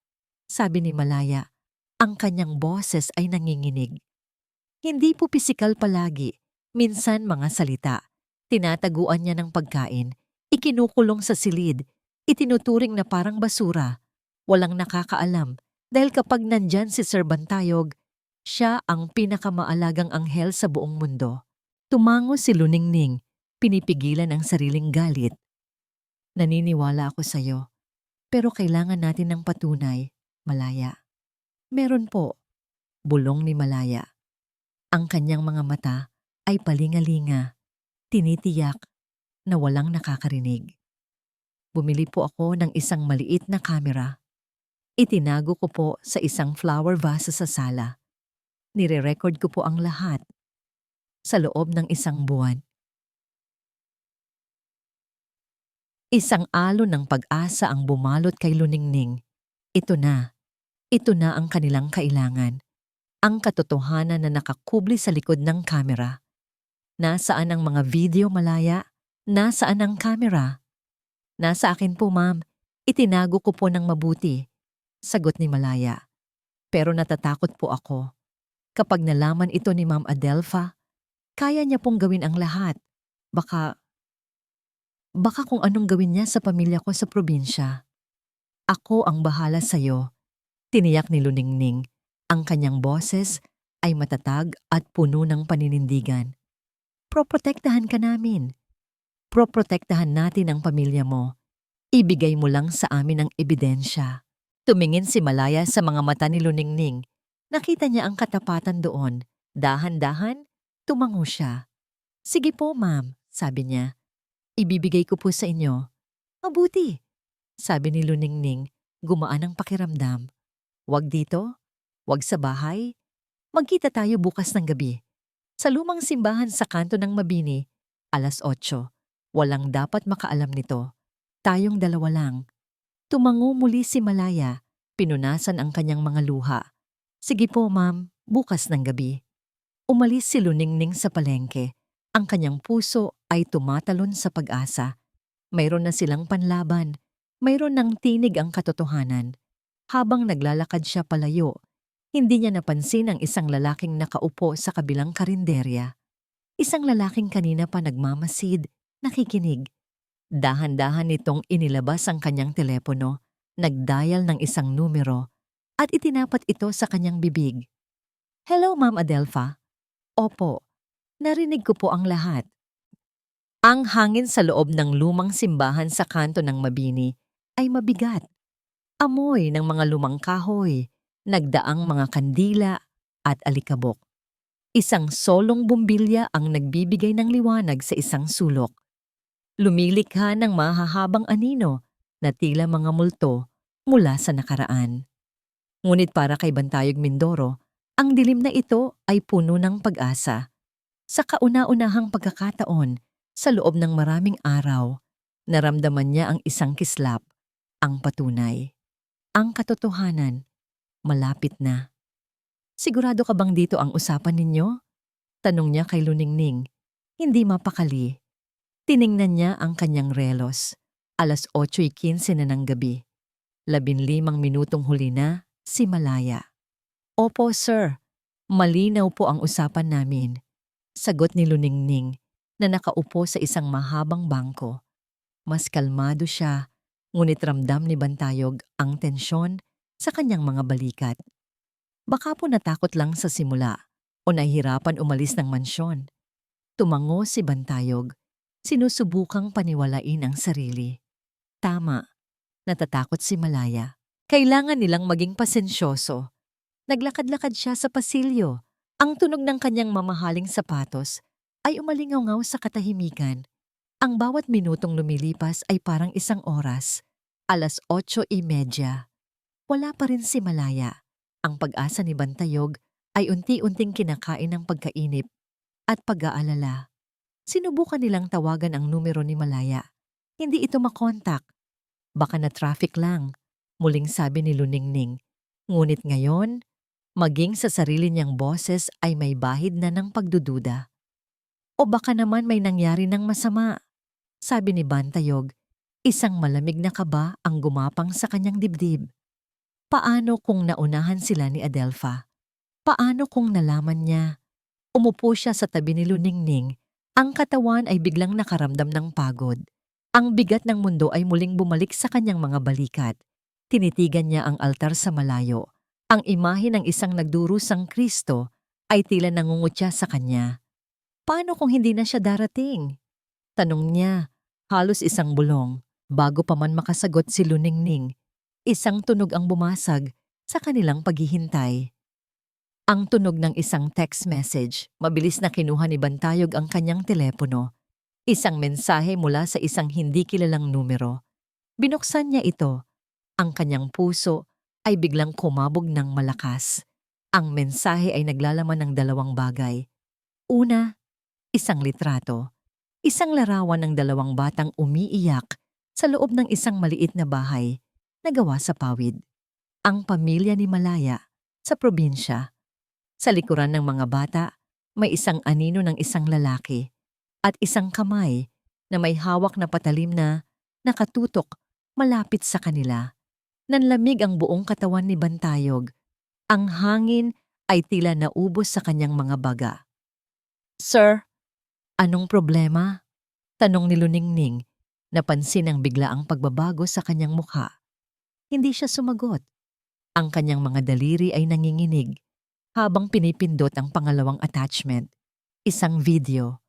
Sabi ni Malaya, ang kanyang boses ay nanginginig. Hindi po pisikal palagi, minsan mga salita. Tinataguan niya ng pagkain, ikinukulong sa silid, itinuturing na parang basura. Walang nakakaalam dahil kapag nandyan si Sir Bantayog, siya ang pinakamaalagang anghel sa buong mundo. Tumango si Luningning, pinipigilan ang sariling galit. Naniniwala ako sa'yo, pero kailangan natin ng patunay, Malaya. Meron po, bulong ni Malaya. Ang kanyang mga mata ay palingalinga, tinitiyak na walang nakakarinig. Bumili po ako ng isang maliit na kamera. Itinago ko po sa isang flower vase sa sala. Nire-record ko po ang lahat. Sa loob ng isang buwan. Isang alon ng pag-asa ang bumalot kay Luningning. Ito na ang kanilang kailangan. Ang katotohanan na nakakubli sa likod ng kamera. Nasaan ang mga video, Malaya? Nasaan ang kamera? Nasa akin po, ma'am. Itinago ko po ng mabuti. Sagot ni Malaya. Pero natatakot po ako. Kapag nalaman ito ni Ma'am Adelpha, kaya niya pong gawin ang lahat. Baka kung anong gawin niya sa pamilya ko sa probinsya. Ako ang bahala sa'yo. Tiniyak ni Luningning. Ang kanyang boses ay matatag at puno ng paninindigan. Proprotektahan ka namin. Proprotektahan natin ang pamilya mo. Ibigay mo lang sa amin ang ebidensya. Tumingin si Malaya sa mga mata ni Luningning. Nakita niya ang katapatan doon. Dahan-dahan, tumango siya. Sige po, ma'am, sabi niya. Ibibigay ko po sa inyo. Mabuti, sabi ni Luningning, gumaan ang pakiramdam. Wag dito, wag sa bahay. Magkita tayo bukas ng gabi. Sa lumang simbahan sa kanto ng Mabini, 8:00. Walang dapat makaalam nito. Tayong 2 lang. Tumango muli si Malaya, pinunasan ang kanyang mga luha. Sige po, ma'am, bukas ng gabi. Umalis si Luningning sa palengke. Ang kanyang puso ay tumatalon sa pag-asa. Mayroon na silang panlaban. Mayroon ng tinig ang katotohanan. Habang naglalakad siya palayo, hindi niya napansin ang isang lalaking nakaupo sa kabilang karinderya. Isang lalaking kanina pa nagmamasid, nakikinig. Dahan-dahan nitong inilabas ang kanyang telepono, nagdial ng isang numero, at itinapat ito sa kanyang bibig. "Hello, Ma'am Adelpha." "Opo, narinig ko po ang lahat." Ang hangin sa loob ng lumang simbahan sa kanto ng Mabini ay mabigat. Amoy ng mga lumang kahoy, nagdaang mga kandila at alikabok. Isang solong bumbilya ang nagbibigay ng liwanag sa isang sulok. Lumilikha ng mahahabang anino na tila mga multo mula sa nakaraan. Ngunit para kay Bantayog Mindoro, ang dilim na ito ay puno ng pag-asa. Sa kauna-unahang pagkakataon, sa loob ng maraming araw, naramdaman niya ang isang kislap, ang patunay. Ang katotohanan, malapit na. "Sigurado ka bang dito ang usapan ninyo?" Tanong niya kay Luningning. Hindi mapakali. Tiningnan niya ang kanyang relos. 8:15 na ng gabi. 15 minutong huli na si Malaya. "Opo, sir. Malinaw po ang usapan namin." Sagot ni Luningning na nakaupo sa isang mahabang bangko. Mas kalmado siya, ngunit ramdam ni Bantayog ang tensyon sa kanyang mga balikat. Baka po natakot lang sa simula o nahihirapan umalis ng mansyon. Tumango si Bantayog, sinusubukang paniwalain ang sarili. Tama, natatakot si Malaya. Kailangan nilang maging pasensyoso. Naglakad-lakad siya sa pasilyo. Ang tunog ng kanyang mamahaling sapatos ay umalingaw sa katahimikan. Ang bawat minutong lumilipas ay parang isang oras. 8:30. Wala pa rin si Malaya. Ang pag-asa ni Bantayog ay unti-unting kinakain ng pagkainip at pag-aalala. Sinubukan nilang tawagan ang numero ni Malaya. Hindi ito makontak. Baka na traffic lang, muling sabi ni Luningning. Ngunit ngayon, maging sa sarili niyang boses ay may bahid na ng pagdududa. O baka naman may nangyari ng masama, sabi ni Bantayog. Isang malamig na kaba ang gumapang sa kanyang dibdib. Paano kung naunahan sila ni Adelpha? Paano kung nalaman niya? Umupo siya sa tabi ni Luningning. Ang katawan ay biglang nakaramdam ng pagod. Ang bigat ng mundo ay muling bumalik sa kanyang mga balikat. Tinitigan niya ang altar sa malayo. Ang imahe ng isang nagdurusang Kristo ay tila nangungutya sa kanya. Paano kung hindi na siya darating? Tanong niya, halos isang bulong. Bago pa man makasagot si Luningning, isang tunog ang bumasag sa kanilang paghihintay. Ang tunog ng isang text message. Mabilis na kinuha ni Bantayog ang kanyang telepono. Isang mensahe mula sa isang hindi kilalang numero. Binuksan niya ito. Ang kanyang puso ay biglang kumabog ng malakas. Ang mensahe ay naglalaman ng dalawang bagay. Una, isang litrato. Isang larawan ng dalawang batang umiiyak sa loob ng isang maliit na bahay na gawa sa pawid. Ang pamilya ni Malaya sa probinsya. Sa likuran ng mga bata, may isang anino ng isang lalaki at isang kamay na may hawak na patalim na nakatutok malapit sa kanila. Nanlamig ang buong katawan ni Bantayog. Ang hangin ay tila naubos sa kanyang mga baga. "Sir, anong problema?" Tanong ni Luningning. Napansin ang biglaang pagbabago sa kanyang mukha. Hindi siya sumagot. Ang kanyang mga daliri ay nanginginig habang pinipindot ang pangalawang attachment. Isang video.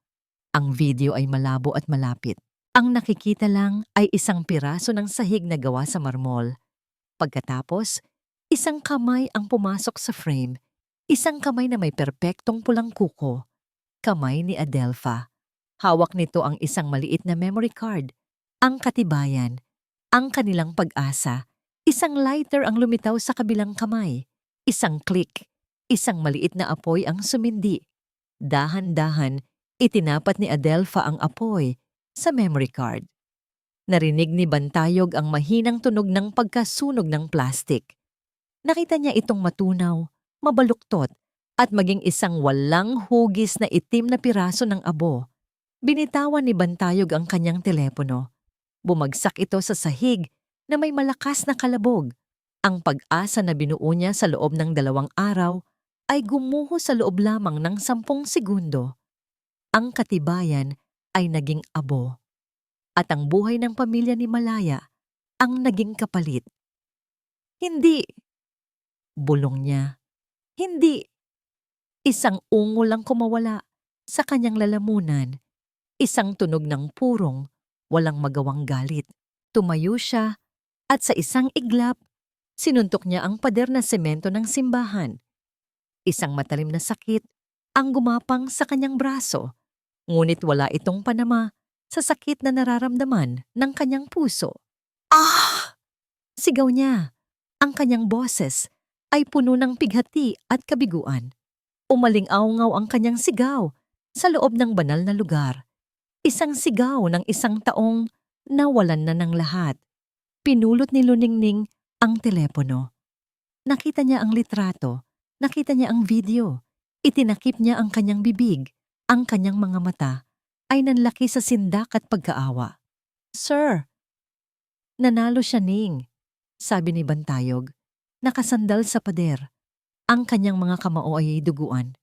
Ang video ay malabo at malapit. Ang nakikita lang ay isang piraso ng sahig na gawa sa marmol. Pagkatapos, isang kamay ang pumasok sa frame. Isang kamay na may perpektong pulang kuko. Kamay ni Adelpha. Hawak nito ang isang maliit na memory card. Ang katibayan, ang kanilang pag-asa. Isang lighter ang lumitaw sa kabilang kamay. Isang click, isang maliit na apoy ang sumindi. Dahan-dahan, itinapat ni Adelpha ang apoy sa memory card. Narinig ni Bantayog ang mahinang tunog ng pagkasunog ng plastik. Nakita niya itong matunaw, mabaluktot, at maging isang walang hugis na itim na piraso ng abo. Binitawan ni Bantayog ang kanyang telepono. Bumagsak ito sa sahig na may malakas na kalabog. Ang pag-asa na binuo niya sa loob ng 2 araw ay gumuho sa loob lamang ng 10 segundo. Ang katibayan ay naging abo. at ang buhay ng pamilya ni Malaya ang naging kapalit. Hindi, bulong niya. Hindi. Isang ungol ang kumawala sa kanyang lalamunan. Isang tunog ng purong, walang magawang galit. Tumayo siya at sa isang iglap, sinuntok niya ang pader na semento ng simbahan. Isang matalim na sakit ang gumapang sa kanyang braso, ngunit wala itong panama sa sakit na nararamdaman ng kanyang puso. Ah! Sigaw niya. Ang kanyang boses ay puno ng pighati at kabiguan. Umaling-awngaw ang kanyang sigaw sa loob ng banal na lugar. Isang sigaw ng isang taong nawalan na ng lahat. Pinulot ni Luningning ang telepono. Nakita niya ang litrato, nakita niya ang video. Itinakip niya ang kanyang bibig, ang kanyang mga mata ay nanlaki sa sindak at pagkaawa. Sir, nanalo siya, Ning, sabi ni Bantayog. Nakasandal sa pader. Ang kanyang mga kamao ay duguan.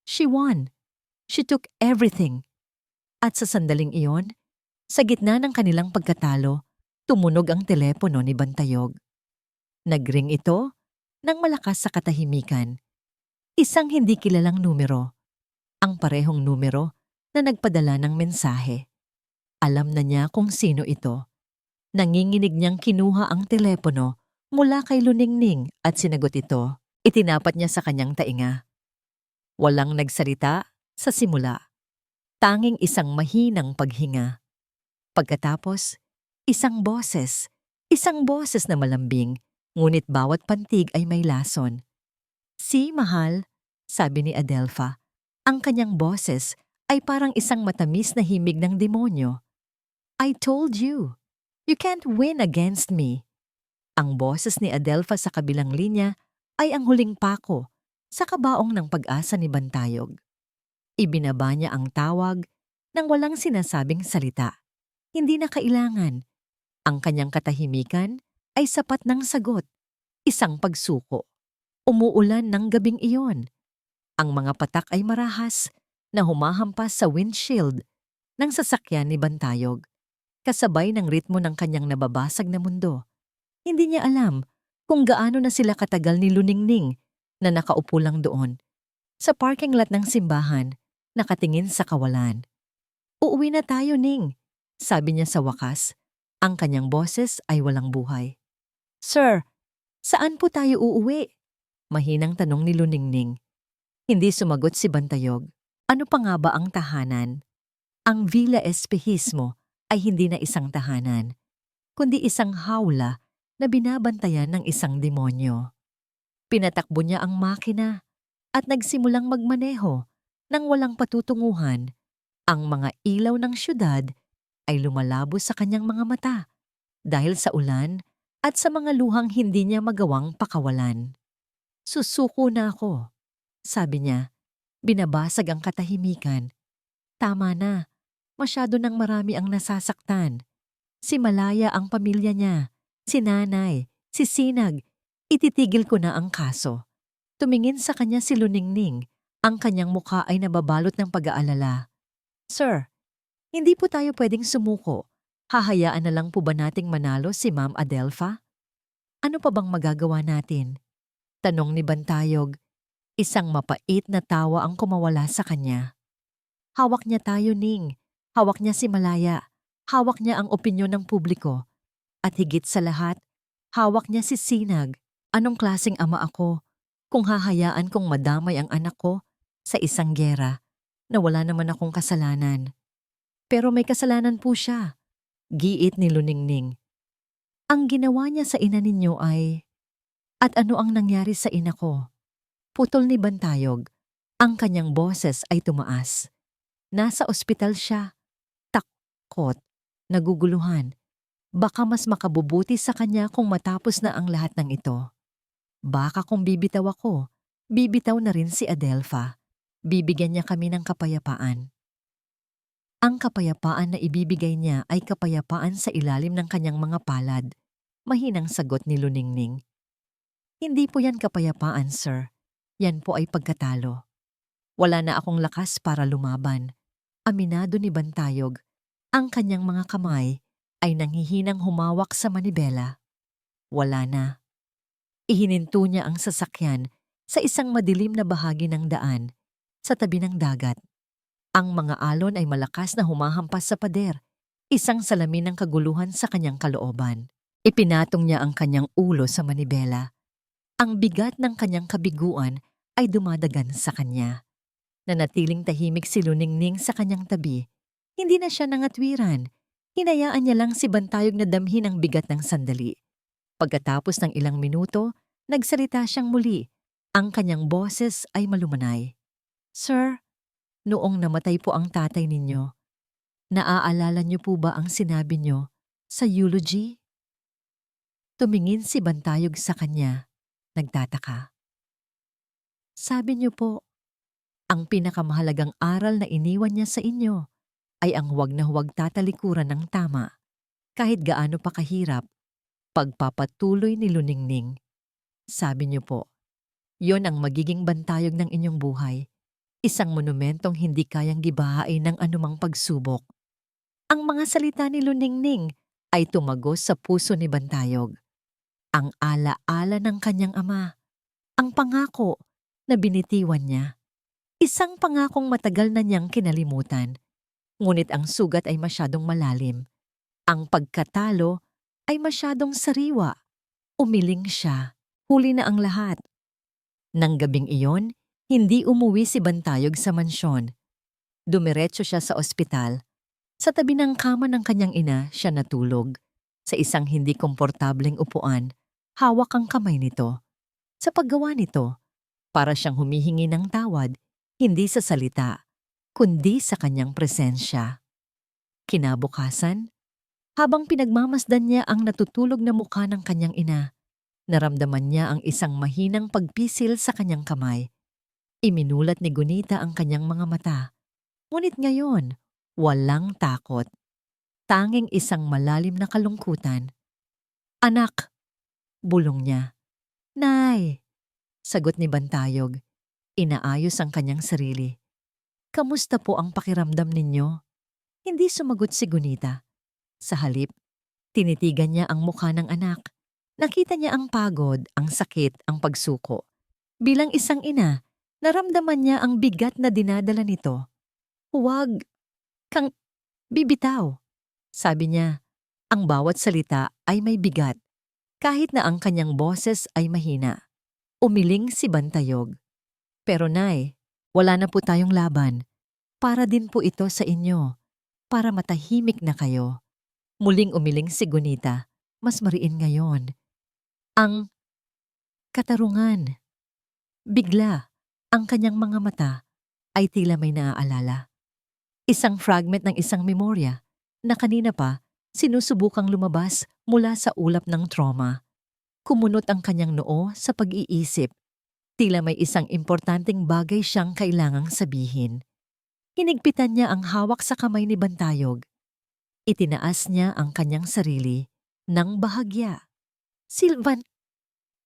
She won. She took everything. At sa sandaling iyon, sa gitna ng kanilang pagkatalo, tumunog ang telepono ni Bantayog. Nagring ito ng malakas sa katahimikan. Isang hindi kilalang numero. Ang parehong numero na nagpadala ng mensahe. Alam na niya kung sino ito. Nanginginig niyang kinuha ang telepono mula kay Luningning at sinagot ito. Itinapat niya sa kanyang tainga. Walang nagsalita sa simula. Tanging isang mahinang paghinga. Pagkatapos, isang boses na malambing, ngunit bawat pantig ay may lason. Si Mahal, sabi ni Adelpha, ang kanyang boses ay parang isang matamis na himig ng demonyo. I told you, you can't win against me. Ang boses ni Adelpha sa kabilang linya ay ang huling pako sa kabaong ng pag-asa ni Bantayog. Ibinaba niya ang tawag nang walang sinasabing salita. Hindi na kailangan. Ang kanyang katahimikan ay sapat ng sagot. Isang pagsuko. Umuulan ng gabing iyon. Ang mga patak ay marahas na humahampas sa windshield ng sasakyan ni Bantayog, kasabay ng ritmo ng kanyang nababasag na mundo. Hindi niya alam kung gaano na sila katagal ni Luningning na nakaupo lang doon, sa parking lot ng simbahan, nakatingin sa kawalan. Uuwi na tayo, Ning, sabi niya sa wakas. Ang kanyang boses ay walang buhay. Sir, saan po tayo uuwi? Mahinang tanong ni Luningning. Hindi sumagot si Bantayog. Ano pa nga ba ang tahanan? Ang Villa Espejismo ay hindi na isang tahanan, kundi isang hawla na binabantayan ng isang demonyo. Pinatakbo niya ang makina at nagsimulang magmaneho nang walang patutunguhan. Ang mga ilaw ng syudad ay lumalabo sa kanyang mga mata dahil sa ulan at sa mga luhang hindi niya magawang pakawalan. Susuko na ako, sabi niya. Binabasag ang katahimikan. Tama na, masyado nang marami ang nasasaktan. Si Malaya ang pamilya niya, si Nanay, si Sinag. Ititigil ko na ang kaso. Tumingin sa kanya si Luningning. Ang kanyang mukha ay nababalot ng pag-aalala. Sir, hindi po tayo pwedeng sumuko. Hahayaan na lang po ba nating manalo si Ma'am Adelpha? Ano pa bang magagawa natin? Tanong ni Bantayog. Isang mapait na tawa ang kumawala sa kanya. Hawak niya tayo, Ning. Hawak niya si Malaya. Hawak niya ang opinyon ng publiko. At higit sa lahat, hawak niya si Sinag. Anong klaseng ama ako kung hahayaan kong madamay ang anak ko sa isang giyera na wala naman akong kasalanan? Pero may kasalanan po siya, giit ni Luningning. Ang ginawa niya sa ina ninyo ay... At ano ang nangyari sa ina ko? Putol ni Bantayog. Ang kanyang boses ay tumaas. Nasa ospital siya. Takot. Naguguluhan. Baka mas makabubuti sa kanya kung matapos na ang lahat ng ito. Baka kung bibitaw ako, bibitaw na rin si Adelpha. Bibigyan niya kami ng kapayapaan. Ang kapayapaan na ibibigay niya ay kapayapaan sa ilalim ng kanyang mga palad. Mahinang sagot ni Luningning. Hindi po yan kapayapaan, sir. Yan po ay pagkatalo. Wala na akong lakas para lumaban. Aminado ni Bantayog. Ang kanyang mga kamay ay nanghihinang humawak sa manibela. Wala na. Ihininto niya ang sasakyan sa isang madilim na bahagi ng daan sa tabi ng dagat. Ang mga alon ay malakas na humahampas sa pader, isang salamin ng kaguluhan sa kanyang kalooban. Ipinatong niya ang kanyang ulo sa manibela. Ang bigat ng kanyang kabiguan ay dumadagan sa kanya. Nanatiling tahimik si Luningning sa kanyang tabi. Hindi na siya nangatwiran. Hinayaan niya lang si Bantayog na damhin ang bigat ng sandali. Pagkatapos ng ilang minuto, nagsalita siyang muli. Ang kanyang boses ay malumanay. Sir, noong namatay po ang tatay ninyo, naaalala niyo po ba ang sinabi niyo sa eulogy? Tumingin si Bantayog sa kanya, nagtataka. Sabi niyo po, ang pinakamahalagang aral na iniwan niya sa inyo ay ang huwag na huwag tatalikuran ng tama. Kahit gaano pa kahirap, pagpapatuloy ni Luningning. Sabi niyo po, yon ang magiging bantayog ng inyong buhay. Isang monumentong hindi kayang gibahain ng anumang pagsubok. Ang mga salita ni Luningning ay tumagos sa puso ni Bantayog. Ang ala-ala ng kanyang ama, ang pangako na binitiwan niya. Isang pangakong matagal na niyang kinalimutan. Ngunit ang sugat ay masyadong malalim. Ang pagkatalo ay masyadong sariwa. Umiling siya. Huli na ang lahat. Nang gabing iyon, hindi umuwi si Bantayog sa mansyon. Dumiretso siya sa ospital. Sa tabi ng kama ng kanyang ina, siya natulog. Sa isang hindi komportableng upuan, hawak ang kamay nito. Sa paggawa nito, para siyang humihingi ng tawad, hindi sa salita, kundi sa kanyang presensya. Kinabukasan, habang pinagmamasdan niya ang natutulog na mukha ng kanyang ina, naramdaman niya ang isang mahinang pagpisil sa kanyang kamay. Iminulat ni Gunita ang kanyang mga mata. Ngunit ngayon, walang takot. Tanging isang malalim na kalungkutan. Anak, bulong niya. Nay, sagot ni Bantayog. Inaayos ang kanyang sarili. Kamusta po ang pakiramdam ninyo? Hindi sumagot si Gunita. Sa halip, tinitigan niya ang mukha ng anak. Nakita niya ang pagod, ang sakit, ang pagsuko. Bilang isang ina, naramdaman niya ang bigat na dinadala nito. Huwag kang bibitaw, sabi niya. Ang bawat salita ay may bigat, kahit na ang kanyang boses ay mahina. Umiling si Bantayog. Pero Nay, wala na po tayong laban. Para din po ito sa inyo, para matahimik na kayo. Muling umiling si Gunita, mas mariin ngayon. Ang katarungan. Bigla, ang kanyang mga mata ay tila may naaalala. Isang fragment ng isang memorya na kanina pa sinusubukang lumabas mula sa ulap ng trauma. Kumunot ang kanyang noo sa pag-iisip. Tila may isang importanteng bagay siyang kailangang sabihin. Hinigpitan niya ang hawak sa kamay ni Bantayog. Itinaas niya ang kanyang sarili ng bahagya. Silvan!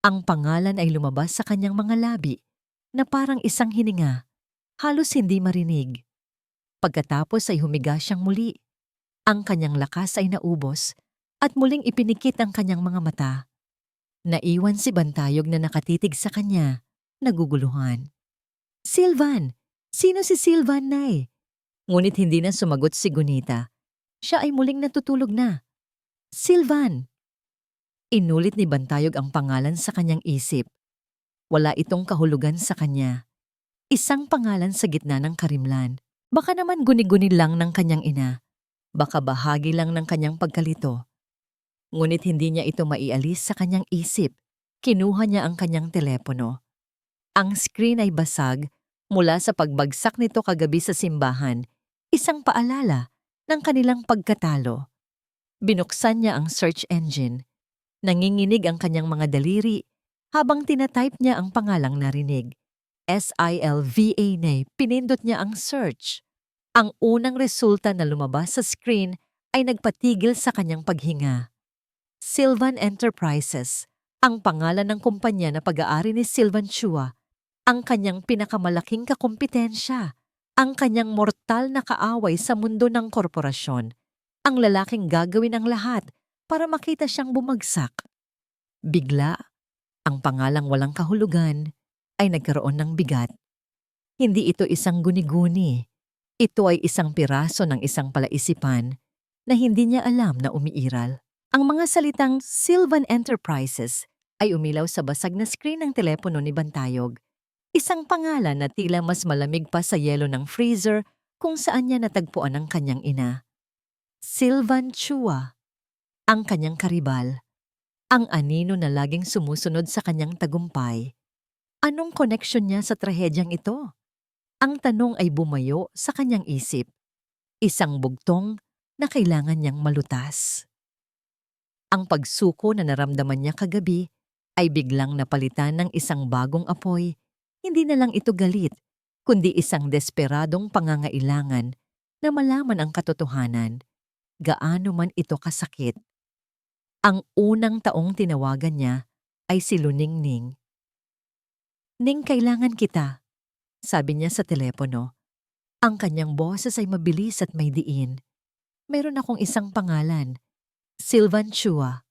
Ang pangalan ay lumabas sa kanyang mga labi na parang isang hininga, halos hindi marinig. Pagkatapos ay humiga siyang muli. Ang kanyang lakas ay naubos at muling ipinikit ang kanyang mga mata. Naiwan si Bantayog na nakatitig sa kanya, naguguluhan. Silvan! Sino si Silvan, Nay? Ngunit hindi na sumagot si Gunita. Siya ay muling natutulog na. Silvan! Inulit ni Bantayog ang pangalan sa kanyang isip. Wala itong kahulugan sa kanya. Isang pangalan sa gitna ng karimlan. Baka naman guni-guni lang ng kanyang ina. Baka bahagi lang ng kanyang pagkalito. Ngunit hindi niya ito maialis sa kanyang isip. Kinuha niya ang kanyang telepono. Ang screen ay basag mula sa pagbagsak nito kagabi sa simbahan. Isang paalala ng kanilang pagkatalo. Binuksan niya ang search engine. Nanginginig ang kanyang mga daliri habang tinatype niya ang pangalang narinig. SILVA na pinindot niya ang search. Ang unang resulta na lumabas sa screen ay nagpatigil sa kanyang paghinga. Silvan Enterprises, ang pangalan ng kumpanya na pag-aari ni Silvan Chua, ang kanyang pinakamalaking kakumpetensya, ang kanyang mortal na kaaway sa mundo ng korporasyon. Ang lalaking gagawin ang lahat para makita siyang bumagsak. Bigla, ang pangalang walang kahulugan ay nagkaroon ng bigat. Hindi ito isang guni-guni. Ito ay isang piraso ng isang palaisipan na hindi niya alam na umiiral. Ang mga salitang Sylvan Enterprises ay umilaw sa basag na screen ng telepono ni Bantayog. Isang pangalan na tila mas malamig pa sa yelo ng freezer kung saan niya natagpuan ang kanyang ina. Sylvan Chua, ang kanyang karibal. Ang anino na laging sumusunod sa kanyang tagumpay. Anong koneksyon niya sa trahedyang ito? Ang tanong ay bumayo sa kanyang isip. Isang bugtong na kailangan niyang malutas. Ang pagsuko na naramdaman niya kagabi ay biglang napalitan ng isang bagong apoy. Hindi na lang ito galit, kundi isang desperadong pangangailangan na malaman ang katotohanan. Gaano man ito kasakit. Ang unang taong tinawagan niya ay si Luning Ning. "Ning, kailangan kita," sabi niya sa telepono. Ang kanyang boses ay mabilis at may diin. "Meron akong isang pangalan, Sylvan Chua.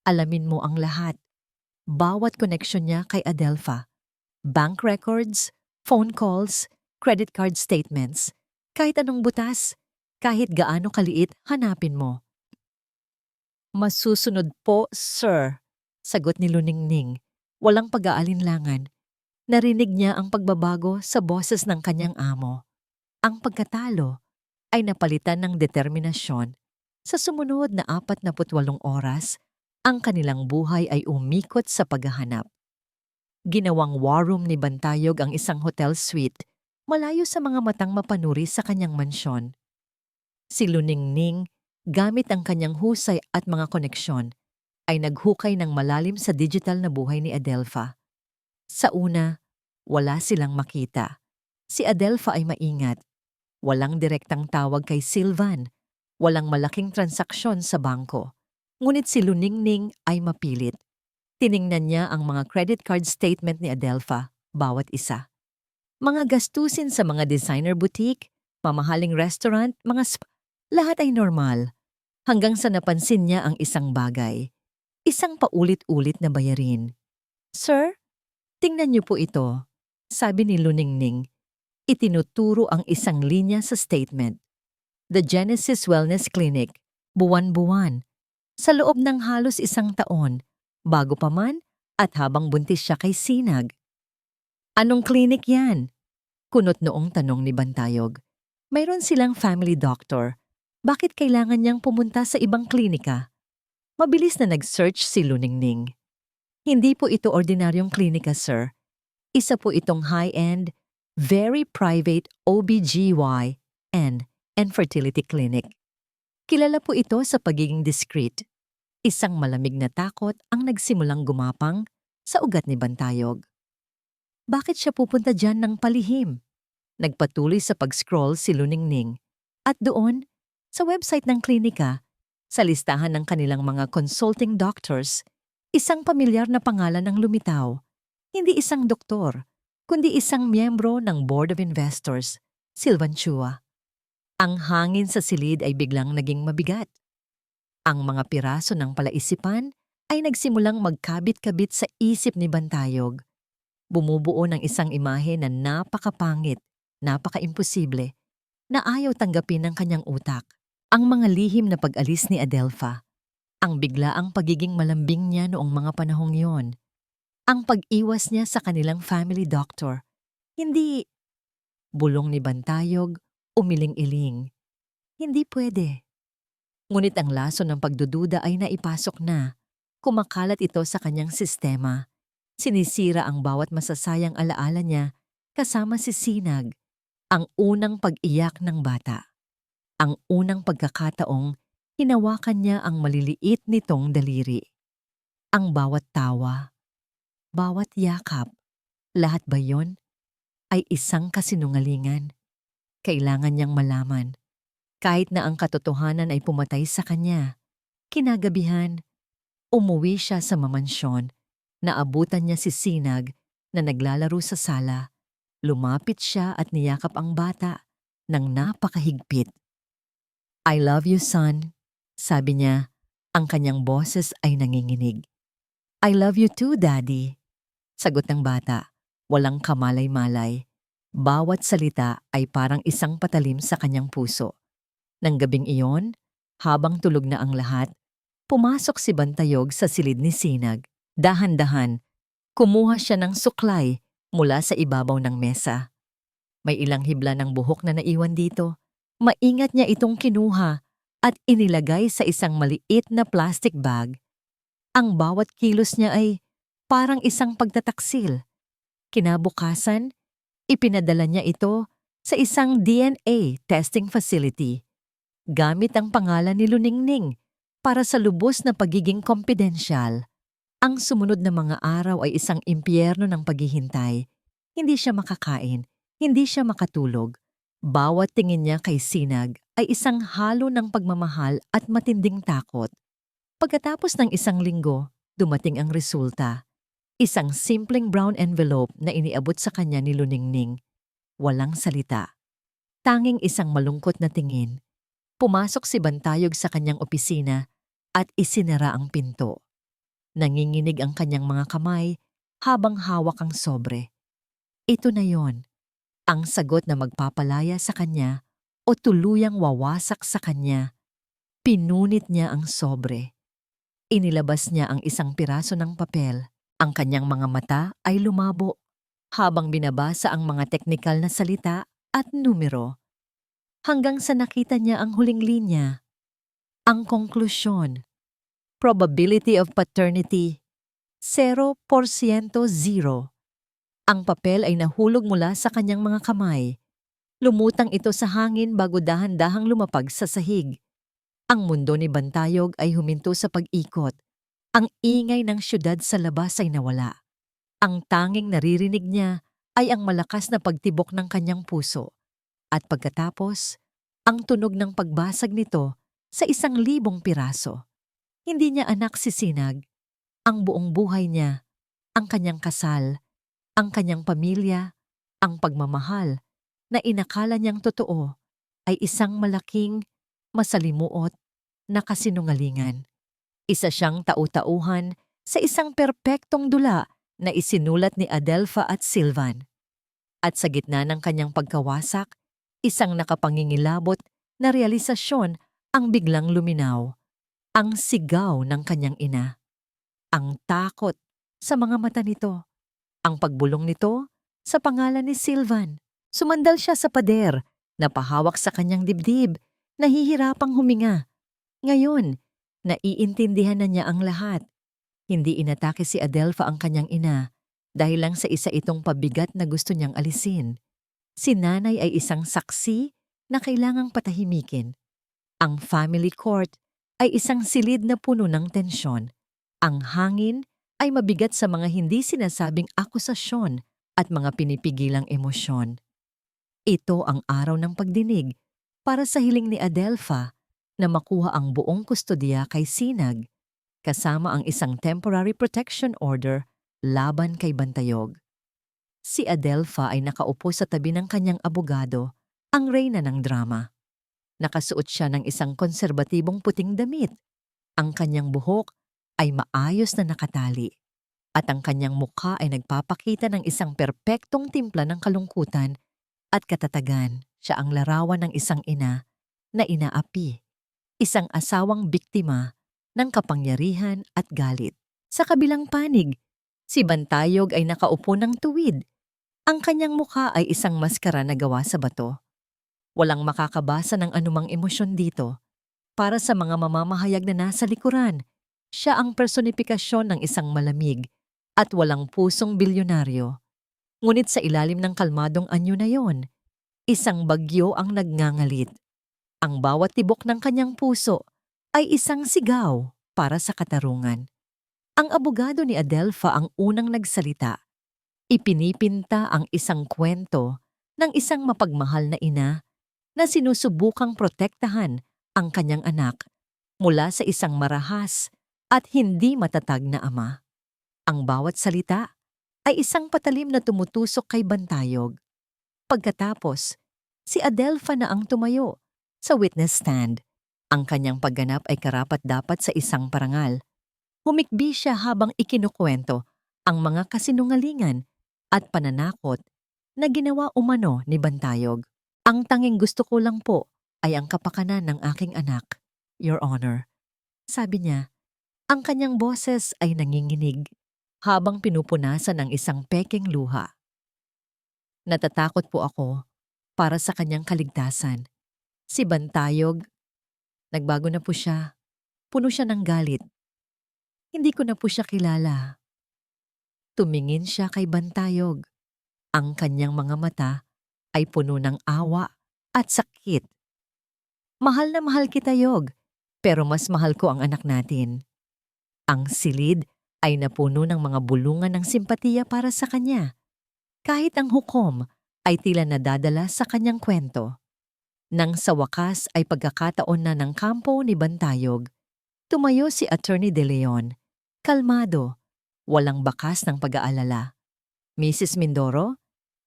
Alamin mo ang lahat. Bawat koneksyon niya kay Adelpha. Bank records, phone calls, credit card statements. Kahit anong butas, kahit gaano kaliit, hanapin mo." "Masusunod po, sir," sagot ni Luningning. Walang pag-aalinlangan. Narinig niya ang pagbabago sa boses ng kanyang amo. Ang pagkatalo ay napalitan ng determinasyon. Sa sumunod na 48 oras, ang kanilang buhay ay umikot sa paghahanap. Ginawang war room ni Bantayog ang isang hotel suite, malayo sa mga matang mapanuri sa kanyang mansyon. Si Luningning, gamit ang kanyang husay at mga koneksyon, ay naghukay ng malalim sa digital na buhay ni Adelpha. Sa una, wala silang makita. Si Adelpha ay maingat. Walang direktang tawag kay Sylvan. Walang malaking transaksyon sa bangko. Ngunit si Luningning ay mapilit. Tiningnan niya ang mga credit card statement ni Adelpha, bawat isa. Mga gastusin sa mga designer boutique, mamahaling restaurant, lahat ay normal. Hanggang sa napansin niya ang isang bagay. Isang paulit-ulit na bayarin. "Sir, tingnan niyo po ito," sabi ni Luningning. Itinuturo ang isang linya sa statement. The Genesis Wellness Clinic, buwan-buwan. Sa loob ng halos 1 taon, bago pa man at habang buntis siya kay Sinag. "Anong clinic yan?" kunot noong tanong ni Bantayog. "Mayroon silang family doctor. Bakit kailangan niyang pumunta sa ibang klinika?" Mabilis na nag-search si Luningning. "Hindi po ito ordinaryong klinika, sir. Isa po itong high-end, very private OBGYN and fertility clinic. Kilala po ito sa pagiging discreet." Isang malamig na takot ang nagsimulang gumapang sa ugat ni Bantayog. Bakit siya pupunta dyan ng palihim? Nagpatuloy sa pag-scroll si Luningning. At doon, sa website ng klinika, sa listahan ng kanilang mga consulting doctors, isang pamilyar na pangalan ang lumitaw. Hindi isang doktor, kundi isang miyembro ng Board of Investors, Sylvan Chua. Ang hangin sa silid ay biglang naging mabigat. Ang mga piraso ng palaisipan ay nagsimulang magkabit-kabit sa isip ni Bantayog. Bumubuo ng isang imahe na napakapangit, napaka-imposible, na ayaw tanggapin ng kanyang utak. Ang mga lihim na pag-alis ni Adelpha, ang biglaang pagiging malambing niya noong mga panahong yon, ang pag-iwas niya sa kanilang family doctor. Hindi, bulong ni Bantayog, umiling-iling. Hindi pwede. Ngunit ang laso ng pagdududa ay naipasok na. Kumakalat ito sa kanyang sistema. Sinisira ang bawat masasayang alaala niya kasama si Sinag, ang unang pag-iyak ng bata. Ang unang pagkakataong hinawakan niya ang maliliit nitong daliri. Ang bawat tawa, bawat yakap, lahat ba yon ay isang kasinungalingan? Kailangan niyang malaman. Kahit na ang katotohanan ay pumatay sa kanya, kinagabihan, umuwi siya sa mamansyon. Naabutan niya si Sinag na naglalaro sa sala. Lumapit siya at niyakap ang bata ng napakahigpit. I love you, son. Sabi niya, ang kanyang boses ay nanginginig. I love you too, Daddy. Sagot ng bata, walang kamalay-malay. Bawat salita ay parang isang patalim sa kanyang puso. Nang gabing iyon, habang tulog na ang lahat, pumasok si Bantayog sa silid ni Sinag. Dahan-dahan, kumuha siya ng suklay mula sa ibabaw ng mesa. May ilang hibla ng buhok na naiwan dito. Maingat niya itong kinuha at inilagay sa isang maliit na plastic bag. Ang bawat kilos niya ay parang isang pagtataksil. Kinabukasan, ipinadala niya ito sa isang DNA testing facility gamit ang pangalan ni Luningning para sa lubos na pagiging kompidensyal. Ang sumunod na mga araw ay isang impyerno ng paghihintay. Hindi siya makakain, hindi siya makatulog. Bawat tingin niya kay Sinag ay isang halo ng pagmamahal at matinding takot. Pagkatapos ng isang linggo, dumating ang resulta. Isang simpleng brown envelope na iniabot sa kanya ni Luningning. Walang salita. Tanging isang malungkot na tingin. Pumasok si Bantayog sa kanyang opisina at isinara ang pinto. Nanginginig ang kanyang mga kamay habang hawak ang sobre. Ito na yon, ang sagot na magpapalaya sa kanya o tuluyang wawasak sa kanya. Pinunit niya ang sobre. Inilabas niya ang isang piraso ng papel. Ang kanyang mga mata ay lumabo habang binabasa ang mga teknikal na salita at numero. Hanggang sa nakita niya ang huling linya. Ang konklusyon. Probability of paternity, 0% zero. Ang papel ay nahulog mula sa kanyang mga kamay. Lumutang ito sa hangin bago dahan-dahang lumapag sa sahig. Ang mundo ni Bantayog ay huminto sa pag-ikot. Ang ingay ng syudad sa labas ay nawala. Ang tanging naririnig niya ay ang malakas na pagtibok ng kanyang puso. At pagkatapos, ang tunog ng pagbasag nito sa 1,000 piraso. Hindi niya anak si Sinag. Ang buong buhay niya, ang kanyang kasal, ang kanyang pamilya, ang pagmamahal na inakala niyang totoo ay isang malaking, masalimuot na kasinungalingan. Isa siyang tau-tauhan sa isang perpektong dula na isinulat ni Adelfa at Silvan. At sa gitna ng kanyang pagkawasak, isang nakapangingilabot na realisasyon ang biglang luminaw. Ang sigaw ng kanyang ina. Ang takot sa mga mata nito. Ang pagbulong nito sa pangalan ni Silvan. Sumandal siya sa pader, napahawak sa kanyang dibdib, nahihirapang huminga. Ngayon, naiintindihan na niya ang lahat. Hindi inatake si Adelfa ang kanyang ina dahil lang sa isa itong pabigat na gusto niyang alisin. Si nanay ay isang saksi na kailangang patahimikin. Ang family court ay isang silid na puno ng tensyon. Ang hangin ay mabigat sa mga hindi sinasabing akusasyon at mga pinipigilang emosyon. Ito ang araw ng pagdinig para sa hiling ni Adelfa na makuha ang buong kustodiya kay Sinag, kasama ang isang temporary protection order laban kay Bantayog. Si Adelfa ay nakaupo sa tabi ng kanyang abogado, ang reyna ng drama. Nakasuot siya ng isang konserbatibong puting damit. Ang kanyang buhok ay maayos na nakatali. At ang kanyang mukha ay nagpapakita ng isang perpektong timpla ng kalungkutan at katatagan. Siya ang larawan ng isang ina na inaapi. Isang asawang biktima ng kapangyarihan at galit. Sa kabilang panig, si Bantayog ay nakaupo ng tuwid. Ang kanyang mukha ay isang maskara na gawa sa bato. Walang makakabasa ng anumang emosyon dito. Para sa mga mamamahayag na nasa likuran, siya ang personifikasyon ng isang malamig at walang pusong bilyonaryo. Ngunit sa ilalim ng kalmadong anyo na yon, isang bagyo ang nagngangalit. Ang bawat tibok ng kanyang puso ay isang sigaw para sa katarungan. Ang abogado ni Adelfa ang unang nagsalita. Ipinipinta ang isang kwento ng isang mapagmahal na ina na sinusubukang protektahan ang kanyang anak mula sa isang marahas at hindi matatag na ama. Ang bawat salita ay isang patalim na tumutusok kay Bantayog. Pagkatapos, si Adelfa na ang tumayo sa witness stand. Ang kanyang pagganap ay karapat-dapat sa isang parangal. Humikbi siya habang ikinukwento ang mga kasinungalingan at pananakot na ginawa umano ni Bantayog. Ang tanging gusto ko lang po ay ang kapakanan ng aking anak, Your Honor. Sabi niya, ang kanyang boses ay nanginginig habang pinupunasan ng isang pekeng luha. Natatakot po ako para sa kanyang kaligtasan. Si Bantayog, nagbago na po siya. Puno siya ng galit. Hindi ko na po siya kilala. Tumingin siya kay Bantayog. Ang kanyang mga mata ay puno ng awa at sakit. Mahal na mahal kita, Yog, pero mas mahal ko ang anak natin. Ang silid ay napuno ng mga bulungan ng simpatiya para sa kanya. Kahit ang hukom ay tila nadadala sa kanyang kwento. Nang sa wakas ay pagkakataon na ng kampo ni Bantayog, tumayo si Attorney De Leon, kalmado, walang bakas ng pag-aalala. Mrs. Mindoro,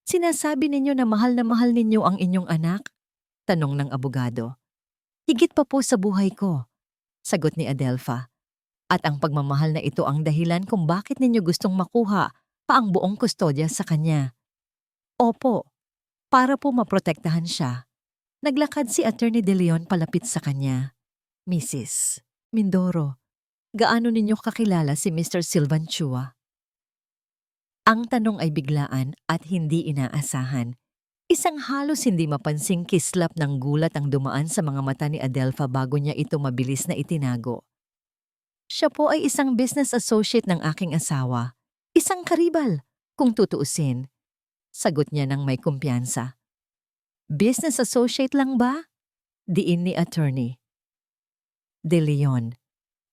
sinasabi ninyo na mahal ninyo ang inyong anak? Tanong ng abogado. Higit pa po sa buhay ko, sagot ni Adelfa. At ang pagmamahal na ito ang dahilan kung bakit ninyo gustong makuha pa ang buong kustodya sa kanya. Opo, para po maprotektahan siya. Naglakad si Attorney De Leon palapit sa kanya. Mrs. Mindoro, gaano ninyo kakilala si Mr. Silvan Chua? Ang tanong ay biglaan at hindi inaasahan. Isang halos hindi mapansing kislap ng gulat ang dumaan sa mga mata ni Adelfa bago niya ito mabilis na itinago. Siya po ay isang business associate ng aking asawa. Isang karibal, kung tutuusin. Sagot niya ng may kumpiyansa. Business associate lang ba? Diin ni attorney. De Leon,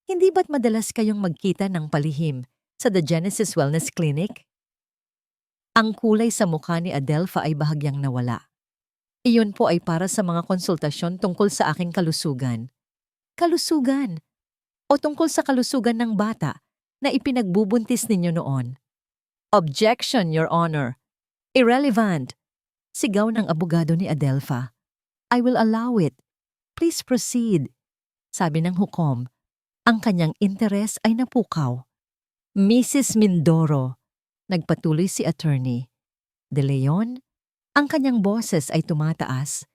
hindi ba't madalas kayong magkita ng palihim sa The Genesis Wellness Clinic? Ang kulay sa mukha ni Adelfa ay bahagyang nawala. Iyon po ay para sa mga konsultasyon tungkol sa aking kalusugan. Kalusugan? O tungkol sa kalusugan ng bata na ipinagbubuntis ninyo noon? Objection, Your Honor. Irrelevant. Sigaw ng abogado ni Adelfa. I will allow it. Please proceed. Sabi ng hukom. Ang kanyang interes ay napukaw. Mrs. Mindoro, nagpatuloy si attorney. De Leon, ang kanyang boses ay tumataas.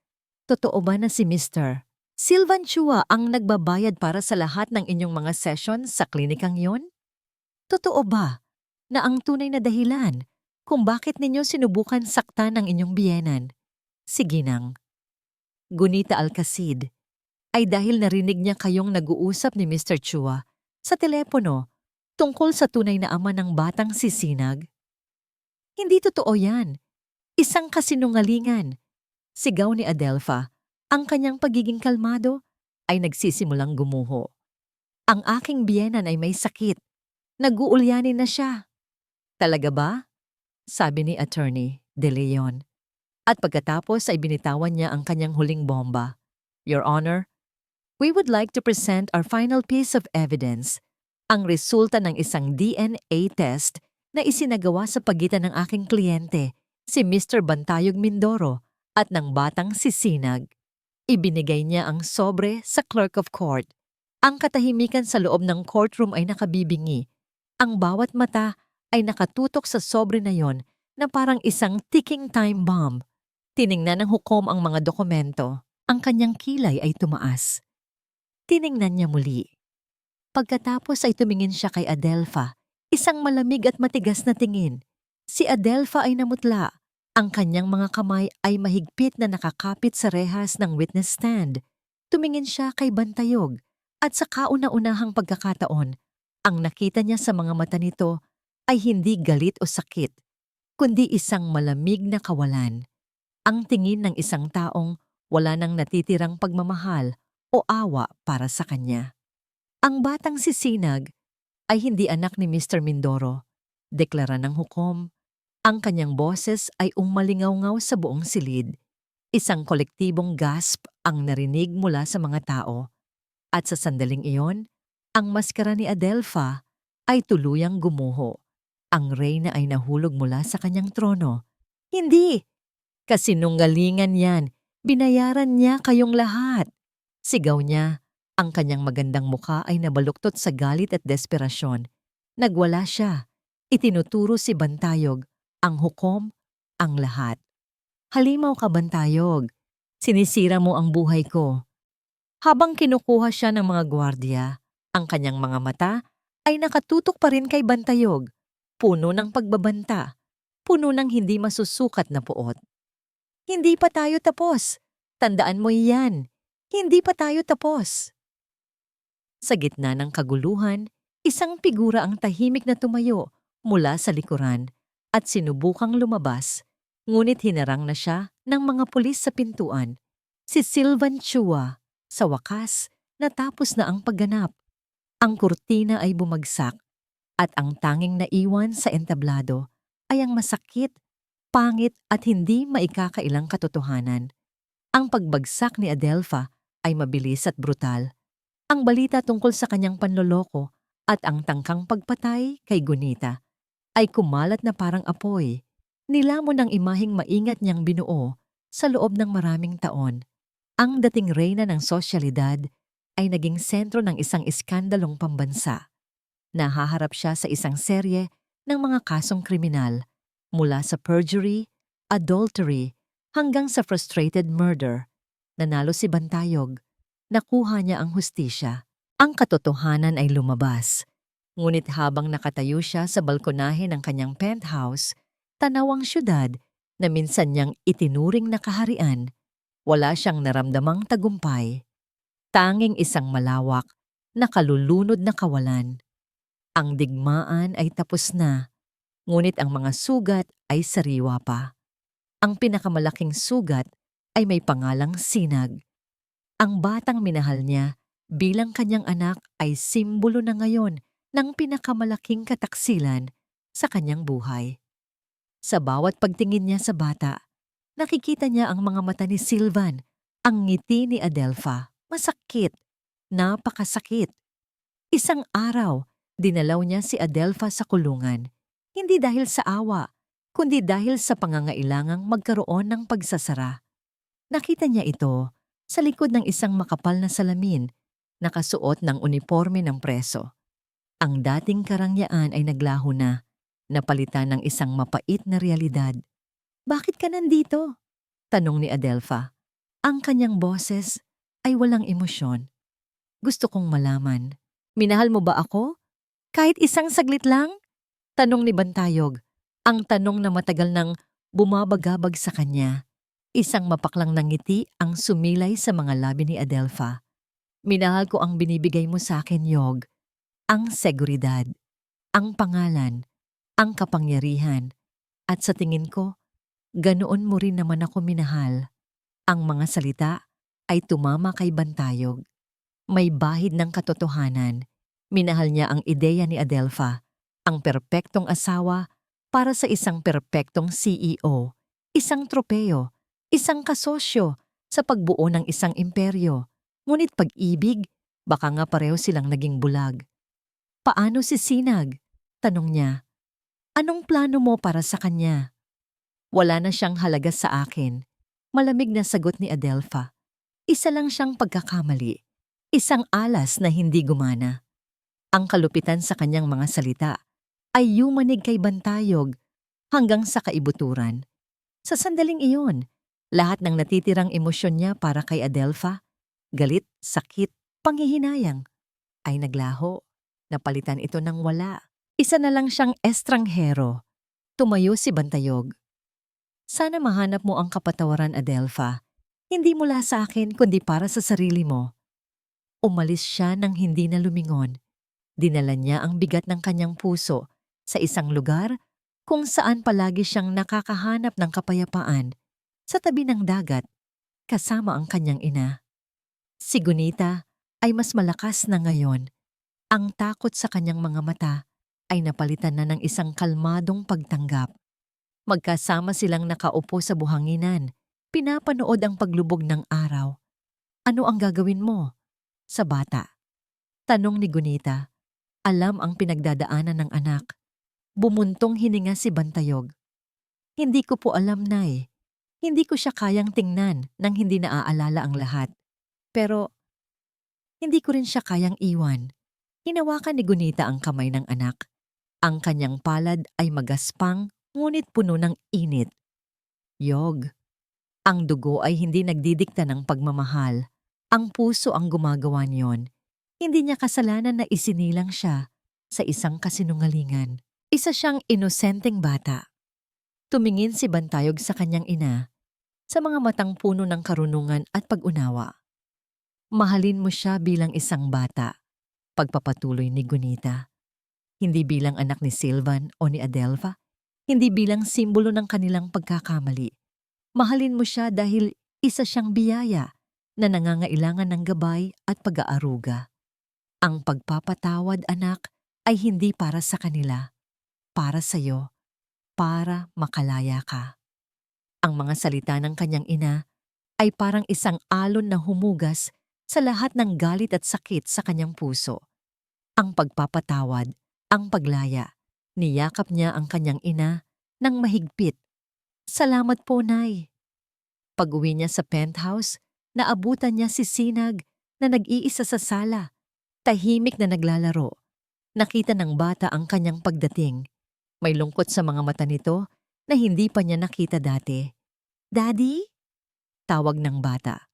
Totoo ba na si Mr. Silvan Chua ang nagbabayad para sa lahat ng inyong mga session sa klinikang yon? Totoo ba na ang tunay na dahilan kung bakit ninyo sinubukan saktan ng inyong biyenan, si Ginang Gunita Alcacid, ay dahil narinig niya kayong nag-uusap ni Mr. Chua sa telepono tungkol sa tunay na ama ng batang si Sinag? Hindi totoo yan. Isang kasinungalingan. Sigaw ni Adelfa. Ang kanyang pagiging kalmado ay nagsisimulang gumuho. Ang aking biyenan ay may sakit. Nag-uulyanin na siya. Talaga ba? Sabi ni Attorney De Leon. At pagkatapos ay binitawan niya ang kanyang huling bomba. Your Honor, we would like to present our final piece of evidence, ang resulta ng isang DNA test na isinagawa sa pagitan ng aking kliyente, si Mr. Bantayog Mindoro, at ng batang si Sinag. Ibinigay niya ang sobre sa clerk of court. Ang katahimikan sa loob ng courtroom ay nakabibingi. Ang bawat mata ay nakatutok sa sobre na yon na parang isang ticking time bomb. Tiningnan ng hukom ang mga dokumento. Ang kanyang kilay ay tumaas. Tiningnan niya muli. Pagkatapos ay tumingin siya kay Adelfa, isang malamig at matigas na tingin. Si Adelfa ay namutla. Ang kanyang mga kamay ay mahigpit na nakakapit sa rehas ng witness stand. Tumingin siya kay Bantayog at sa kauna-unahang pagkakataon, ang nakita niya sa mga mata nito ay hindi galit o sakit, kundi isang malamig na kawalan. Ang tingin ng isang taong wala nang natitirang pagmamahal o awa para sa kanya. Ang batang si Sinag ay hindi anak ni Mr. Mindoro. Deklara ng hukom. Ang kanyang boses ay umalingaw-ngaw sa buong silid. Isang kolektibong gasp ang narinig mula sa mga tao. At sa sandaling iyon, ang maskara ni Adelfa ay tuluyang gumuho. Ang reyna ay nahulog mula sa kanyang trono. Hindi! Kasinungalingan yan. Binayaran niya kayong lahat. Sigaw niya Ang kanyang magandang mukha ay nabaluktot sa galit at desperasyon. Nagwala siya. Itinuturo si Bantayog, ang hukom, ang lahat. Halimaw ka, Bantayog. Sinisira mo ang buhay ko. Habang kinukuha siya ng mga gwardiya, ang kanyang mga mata ay nakatutok pa rin kay Bantayog. Puno ng pagbabanta. Puno ng hindi masusukat na puot. Hindi pa tayo tapos. Tandaan mo iyan. Hindi pa tayo tapos. Sa gitna ng kaguluhan, isang figura ang tahimik na tumayo mula sa likuran at sinubukang lumabas, ngunit hinarang na siya ng mga pulis sa pintuan. Si Sylvan Chua. Sa wakas, natapos na ang pagganap. Ang kurtina ay bumagsak at ang tanging naiwan sa entablado ay ang masakit, pangit at hindi maikakailang katotohanan. Ang pagbagsak ni Adelpha ay mabilis at brutal. Ang balita tungkol sa kanyang panloloko at ang tangkang pagpatay kay Gunita ay kumalat na parang apoy. Nilamon ang imaheng maingat niyang binuo sa loob ng maraming taon. Ang dating reyna ng sosyalidad ay naging sentro ng isang iskandalong pambansa. Nahaharap siya sa isang serye ng mga kasong kriminal mula sa perjury, adultery, hanggang sa frustrated murder. Nanalo si Bantayog. Nakuha niya ang hustisya. Ang katotohanan ay lumabas. Ngunit habang nakatayo siya sa balkonahe ng kanyang penthouse, tanaw ang syudad na minsan niyang itinuring na kaharian, wala siyang naramdamang tagumpay. Tanging isang malawak, nakalulunod na kawalan. Ang digmaan ay tapos na, ngunit ang mga sugat ay sariwa pa. Ang pinakamalaking sugat ay may pangalang Sinag. Ang batang minahal niya bilang kanyang anak ay simbolo na ngayon ng pinakamalaking kataksilan sa kanyang buhay. Sa bawat pagtingin niya sa bata, nakikita niya ang mga mata ni Sylvan, ang ngiti ni Adelpha. Masakit, napakasakit. Isang araw, dinalaw niya si Adelpha sa kulungan. Hindi dahil sa awa, kundi dahil sa pangangailangang magkaroon ng pagsasara. Nakita niya ito sa likod ng isang makapal na salamin, nakasuot ng uniforme ng preso. Ang dating karangyaan ay naglaho na, napalitan ng isang mapait na realidad. "Bakit ka nandito?" tanong ni Adelpha. Ang kanyang boses ay walang emosyon. "Gusto kong malaman, minahal mo ba ako? Kahit isang saglit lang?" tanong ni Bantayog. Ang tanong na matagal nang bumabagabag sa kanya. Isang mapaklang ng ngiti ang sumilay sa mga labi ni Adelpha. "Minahal ko ang binibigay mo sa akin, Yog. Ang seguridad, ang pangalan, ang kapangyarihan. At sa tingin ko, ganoon mo rin naman ako minahal." Ang mga salita ay tumama kay Bantayog. May bahid ng katotohanan. Minahal niya ang ideya ni Adelpha, ang perpektong asawa para sa isang perpektong CEO, isang tropeyo, isang kasosyo sa pagbuo ng isang imperyo. Ngunit pag-ibig, baka nga pareho silang naging bulag. "Paano si Sinag?" tanong niya. "Anong plano mo para sa kanya?" "Wala na siyang halaga sa akin." Malamig na sagot ni Adelpha. Isa lang siyang pagkakamali. Isang alas na hindi gumana. Ang kalupitan sa kanyang mga salita ay yumanig kay Bantayog hanggang sa kaibuturan. Sa sandaling iyon, lahat ng natitirang emosyon niya para kay Adelpha, galit, sakit, panghihinayang, ay naglaho. Napalitan ito ng wala. Isa na lang siyang estranghero. Tumayo si Bantayog. "Sana mahanap mo ang kapatawaran, Adelpha. Hindi mula sa akin kundi para sa sarili mo." Umalis siya nang hindi na lumingon. Dinala niya ang bigat ng kanyang puso sa isang lugar kung saan palagi siyang nakakahanap ng kapayapaan, sa tabi ng dagat, kasama ang kanyang ina. Si Gunita ay mas malakas na ngayon. Ang takot sa kanyang mga mata ay napalitan na ng isang kalmadong pagtanggap. Magkasama silang nakaupo sa buhanginan, pinapanood ang paglubog ng araw. "Ano ang gagawin mo?" sa bata. Tanong ni Gunita. Alam ang pinagdadaanan ng anak. Bumuntong hininga si Bantayog. "Hindi ko po alam, Nay. Hindi ko siya kayang tingnan nang hindi naaalala ang lahat. Pero, Hindi ko rin siya kayang iwan. Hinawakan ni Gunita ang kamay ng anak. Ang kanyang palad ay magaspang ngunit puno ng init. Yog. Ang dugo ay hindi nagdidikta ng pagmamahal. Ang puso ang gumagawa niyon. Hindi niya kasalanan na isinilang siya sa isang kasinungalingan. Isa siyang inosenteng bata. Tumingin si Bantayog sa kanyang ina, sa mga matang puno ng karunungan at pag-unawa. Mahalin mo siya bilang isang bata, pagpapatuloy ni Gunita. Hindi bilang anak ni Silvan o ni Adelpha, hindi bilang simbolo ng kanilang pagkakamali. Mahalin mo siya dahil isa siyang biyaya na nangangailangan ng gabay at pag-aaruga. Ang pagpapatawad, anak, ay hindi para sa kanila, para sa'yo, para makalaya ka. Ang mga salita ng kanyang ina ay parang isang alon na humugas sa lahat ng galit at sakit sa kanyang puso. Ang pagpapatawad, ang paglaya, niyakap niya ang kanyang ina ng mahigpit. Salamat po, Nay. Pag-uwi niya sa penthouse, naabutan niya si Sinag na nag-iisa sa sala, tahimik na naglalaro. Nakita ng bata ang kanyang pagdating. May lungkot sa mga mata nito na hindi pa niya nakita dati. Daddy? Tawag ng bata.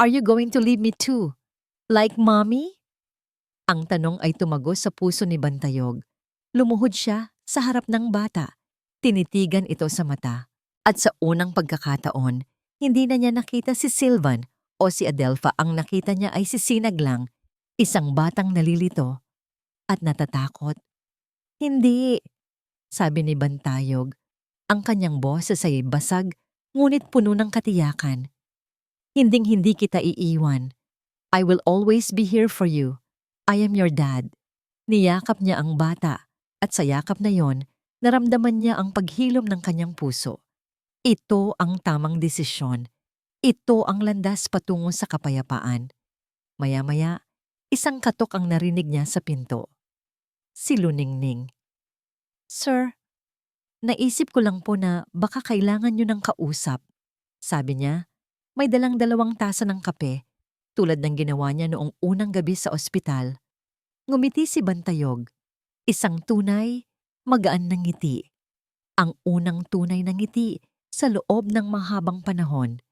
Are you going to leave me too? Like mommy? Ang tanong ay tumagos sa puso ni Bantayog. Lumuhod siya sa harap ng bata. Tinitigan ito sa mata. At sa unang pagkakataon, hindi na niya nakita si Silvan o si Adelpha. Ang nakita niya ay si Sinag lang, isang batang nalilito at natatakot. Hindi, sabi ni Bantayog. Ang kanyang boses ay basag ngunit puno ng katiyakan. Hinding-hindi kita iiwan. I will always be here for you. I am your dad. Niyakap niya ang bata at sa yakap na yon, naramdaman niya ang paghilom ng kanyang puso. Ito ang tamang desisyon. Ito ang landas patungo sa kapayapaan. Maya-maya, isang katok ang narinig niya sa pinto. Si Luningning. Sir, naisip ko lang po na baka kailangan niyo ng kausap. Sabi niya, may dalang 2 tasa ng kape, tulad ng ginawa niya noong unang gabi sa ospital. Ngumiti si Bantayog. Isang tunay, magaan na ngiti. Ang unang tunay na ngiti sa loob ng mahabang panahon.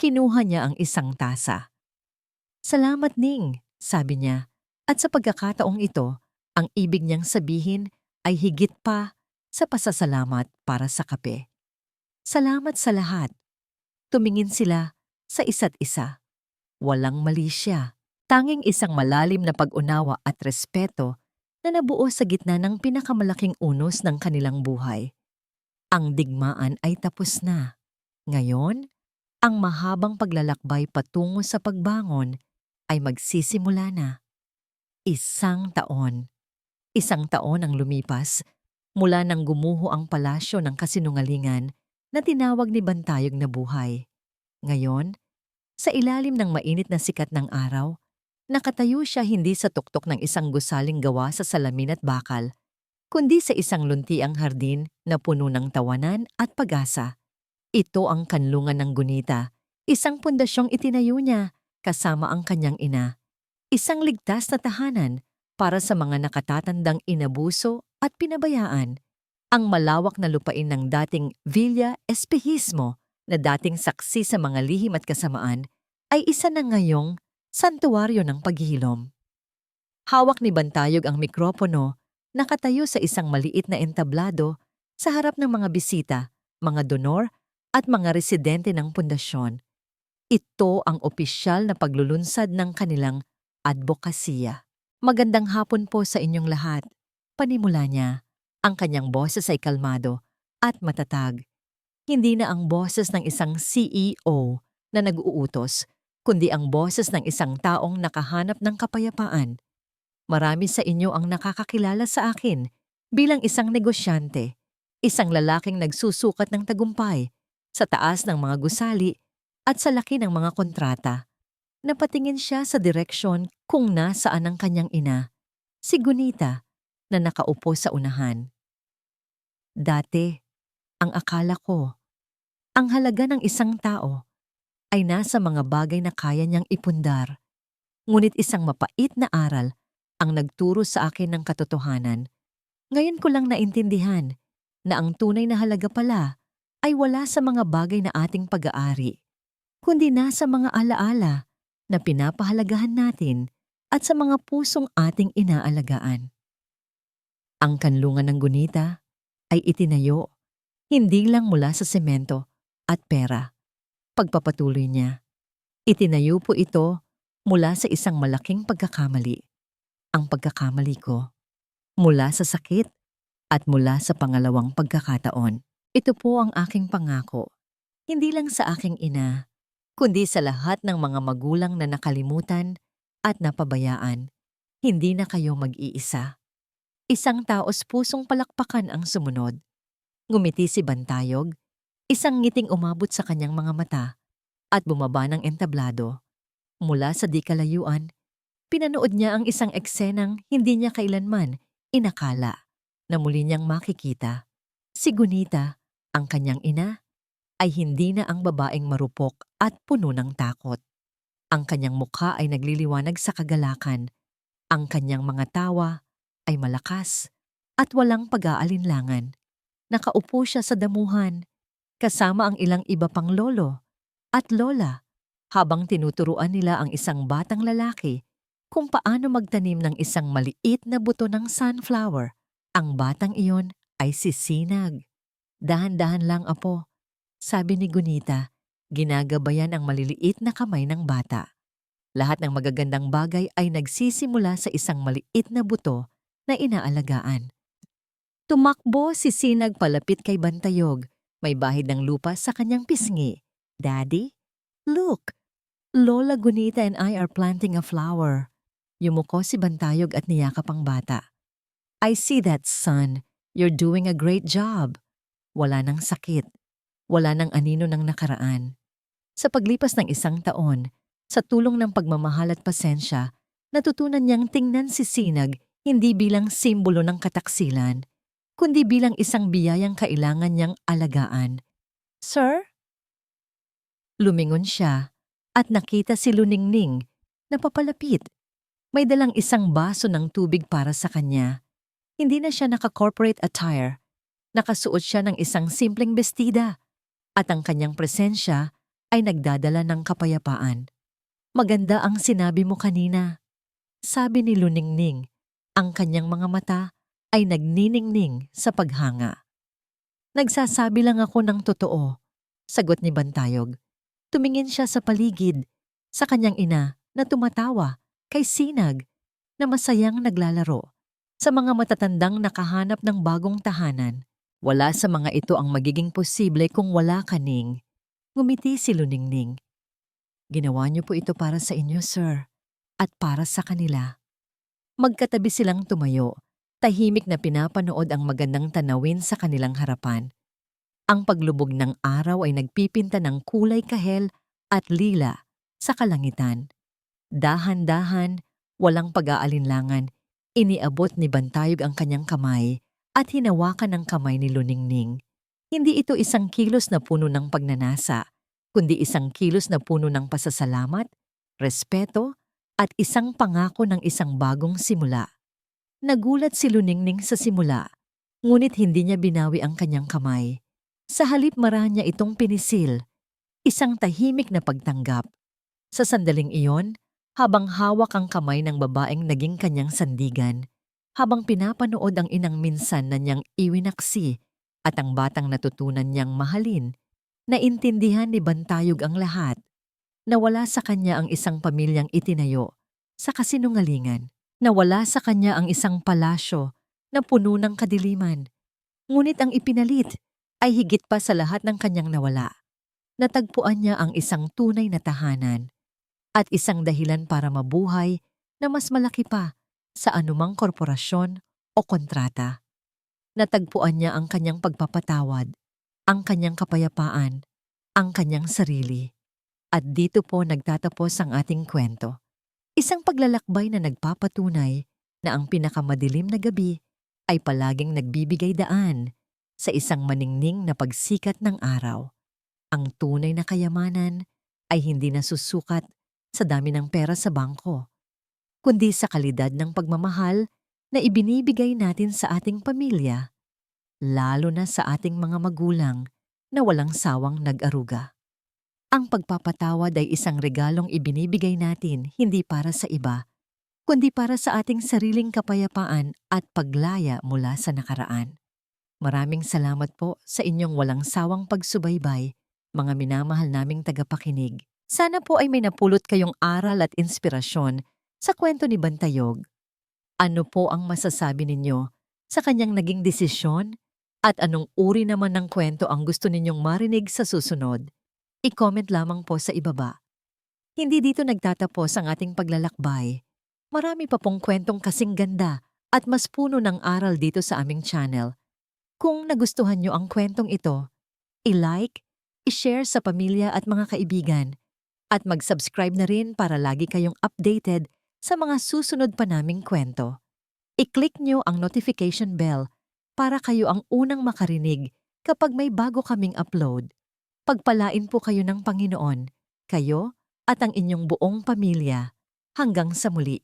Kinuha niya ang isang tasa. Salamat, Ning, sabi niya. At sa pagkakataong ito, ang ibig niyang sabihin ay higit pa sa pasasalamat para sa kape. Salamat sa lahat. Tumingin sila sa isa't isa. Walang mali siya. Tanging isang malalim na pag-unawa at respeto na nabuo sa gitna ng pinakamalaking unos ng kanilang buhay. Ang digmaan ay tapos na. Ngayon, ang mahabang paglalakbay patungo sa pagbangon ay magsisimula na. 1 taon. 1 taon ang lumipas mula nang gumuho ang palasyo ng kasinungalingan na tinawag ni Bantayog na buhay. Ngayon, sa ilalim ng mainit na sikat ng araw, nakatayo siya hindi sa tuktok ng isang gusaling gawa sa salamin at bakal, kundi sa isang luntiang hardin na puno ng tawanan at pag-asa. Ito ang kanlungan ng Gunita, isang pundasyong itinayo niya kasama ang kanyang ina. Isang ligtas na tahanan para sa mga nakatatandang inabuso at pinabayaan. Ang malawak na lupain ng dating Villa Espejismo na dating saksi sa mga lihim at kasamaan ay isa na ngayong santuwaryo ng paghihilom. Hawak ni Bantayog ang mikropono, nakatayo sa isang maliit na entablado sa harap ng mga bisita, mga donor at mga residente ng pundasyon. Ito ang opisyal na paglulunsad ng kanilang advokasya. Magandang hapon po sa inyong lahat. Panimula niya. Ang kanyang boses ay kalmado at matatag. Hindi na ang boses ng isang CEO na nag-uutos, kundi ang boses ng isang taong nakahanap ng kapayapaan. Marami sa inyo ang nakakakilala sa akin bilang isang negosyante, isang lalaking nagsusukat ng tagumpay sa taas ng mga gusali at sa laki ng mga kontrata. Napatingin siya sa direksyon kung nasaan ang kanyang ina, si Gunita, na nakaupo sa unahan. Dati, ang akala ko, ang halaga ng isang tao ay nasa mga bagay na kaya niyang ipundar. Ngunit isang mapait na aral ang nagturo sa akin ng katotohanan. Ngayon ko lang naintindihan na ang tunay na halaga pala ay wala sa mga bagay na ating pag-aari, kundi nasa mga alaala na pinapahalagahan natin at sa mga pusong ating inaalagaan. Ang kanlungan ng gunita ay itinayo hindi lang mula sa semento at pera. Pagpapatuloy niya, itinayo po ito mula sa isang malaking pagkakamali. Ang pagkakamali ko, mula sa sakit at mula sa pangalawang pagkakataon. Ito po ang aking pangako, hindi lang sa aking ina, kundi sa lahat ng mga magulang na nakalimutan at napabayaan. Hindi na kayo mag-iisa. Isang taos pusong palakpakan ang sumunod. Ngumiti si Bantayog, isang ngiting umabot sa kanyang mga mata at bumaba ng entablado. Mula sa di kalayuan, pinanood niya ang isang eksenang hindi niya kailanman inakala na muli niyang makikita. Si Gunita, ang kanyang ina, ay hindi na ang babaeng marupok at puno ng takot. Ang kanyang mukha ay nagliliwanag sa kagalakan. Ang kanyang mga tawa ay malakas at walang pag-aalinlangan. Nakaupo siya sa damuhan, kasama ang ilang iba pang lolo at lola, habang tinuturuan nila ang isang batang lalaki kung paano magtanim ng isang maliit na buto ng sunflower. Ang batang iyon ay si Sinag. Dahan-dahan lang, apo, sabi ni Gunita, ginagabayan ang maliliit na kamay ng bata. Lahat ng magagandang bagay ay nagsisimula sa isang maliit na buto na inaalagaan. Tumakbo si Sinag palapit kay Bantayog. May bahid ng lupa sa kanyang pisngi. Daddy, look! Lola Gunita and I are planting a flower. Yumuko si Bantayog at niyakap ang bata. I see that, son. You're doing a great job. Wala nang sakit. Wala nang anino ng nakaraan. Sa paglipas ng isang taon, sa tulong ng pagmamahal at pasensya, natutunan niyang tingnan si Sinag hindi bilang simbolo ng kataksilan, kundi bilang isang biyayang kailangan niyang alagaan. Sir? Lumingon siya at nakita si Luningning na papalapit. May dalang isang baso ng tubig para sa kanya. Hindi na siya naka-corporate attire. Nakasuot siya ng isang simpleng bestida at ang kanyang presensya ay nagdadala ng kapayapaan. Maganda ang sinabi mo kanina, sabi ni Luningning. Ang kanyang mga mata ay nagniningning sa paghanga. Nagsasabi lang ako ng totoo, sagot ni Bantayog. Tumingin siya sa paligid, sa kanyang ina na tumatawa, kay Sinag na masayang naglalaro, sa mga matatandang nakahanap ng bagong tahanan. Wala sa mga ito ang magiging posible kung wala ka, Ning. Ngumiti si Luningning. Ginawa niyo po ito para sa inyo, sir, at para sa kanila. Magkatabi silang tumayo, tahimik na pinapanood ang magandang tanawin sa kanilang harapan. Ang paglubog ng araw ay nagpipinta ng kulay kahel at lila sa kalangitan. Dahan-dahan, walang pag-aalinlangan, iniabot ni Bantayog ang kanyang kamay at hinawakan ang kamay ni Luningning. Hindi ito isang kilos na puno ng pagnanasa, kundi isang kilos na puno ng pasasalamat, respeto, at isang pangako ng isang bagong simula. Nagulat si Luningning sa simula, ngunit hindi niya binawi ang kanyang kamay. Sa halip mara niya itong pinisil, isang tahimik na pagtanggap. Sa sandaling iyon, habang hawak ang kamay ng babaeng naging kanyang sandigan, habang pinapanood ang inang minsan na niyang iwinaksi at ang batang natutunan niyang mahalin, naintindihan ni Bantayog ang lahat. Nawala sa kanya ang isang pamilyang itinayo sa kasinungalingan. Nawala sa kanya ang isang palasyo na puno ng kadiliman. Ngunit ang ipinalit ay higit pa sa lahat ng kanyang nawala. Natagpuan niya ang isang tunay na tahanan at isang dahilan para mabuhay na mas malaki pa sa anumang korporasyon o kontrata. Natagpuan niya ang kanyang pagpapatawad, ang kanyang kapayapaan, ang kanyang sarili. At dito po nagtatapos ang ating kwento. Isang paglalakbay na nagpapatunay na ang pinakamadilim na gabi ay palaging nagbibigay daan sa isang maningning na pagsikat ng araw. Ang tunay na kayamanan ay hindi nasusukat sa dami ng pera sa bangko, kundi sa kalidad ng pagmamahal na ibinibigay natin sa ating pamilya, lalo na sa ating mga magulang na walang sawang nag-aruga. Ang pagpapatawad ay isang regalong ibinibigay natin hindi para sa iba, kundi para sa ating sariling kapayapaan at paglaya mula sa nakaraan. Maraming salamat po sa inyong walang sawang pagsubaybay, mga minamahal naming tagapakinig. Sana po ay may napulot kayong aral at inspirasyon sa kwento ni Bantayog. Ano po ang masasabi ninyo sa kanyang naging desisyon at anong uri naman ng kwento ang gusto ninyong marinig sa susunod? I-comment lamang po sa ibaba. Hindi dito nagtatapos ang ating paglalakbay. Marami pa pong kwentong kasing ganda at mas puno ng aral dito sa aming channel. Kung nagustuhan nyo ang kwentong ito, i-like, i-share sa pamilya at mga kaibigan, at mag-subscribe na rin para lagi kayong updated sa mga susunod pa naming kwento. I-click nyo ang notification bell para kayo ang unang makarinig kapag may bago kaming upload. Pagpalain po kayo ng Panginoon, kayo at ang inyong buong pamilya. Hanggang sa muli.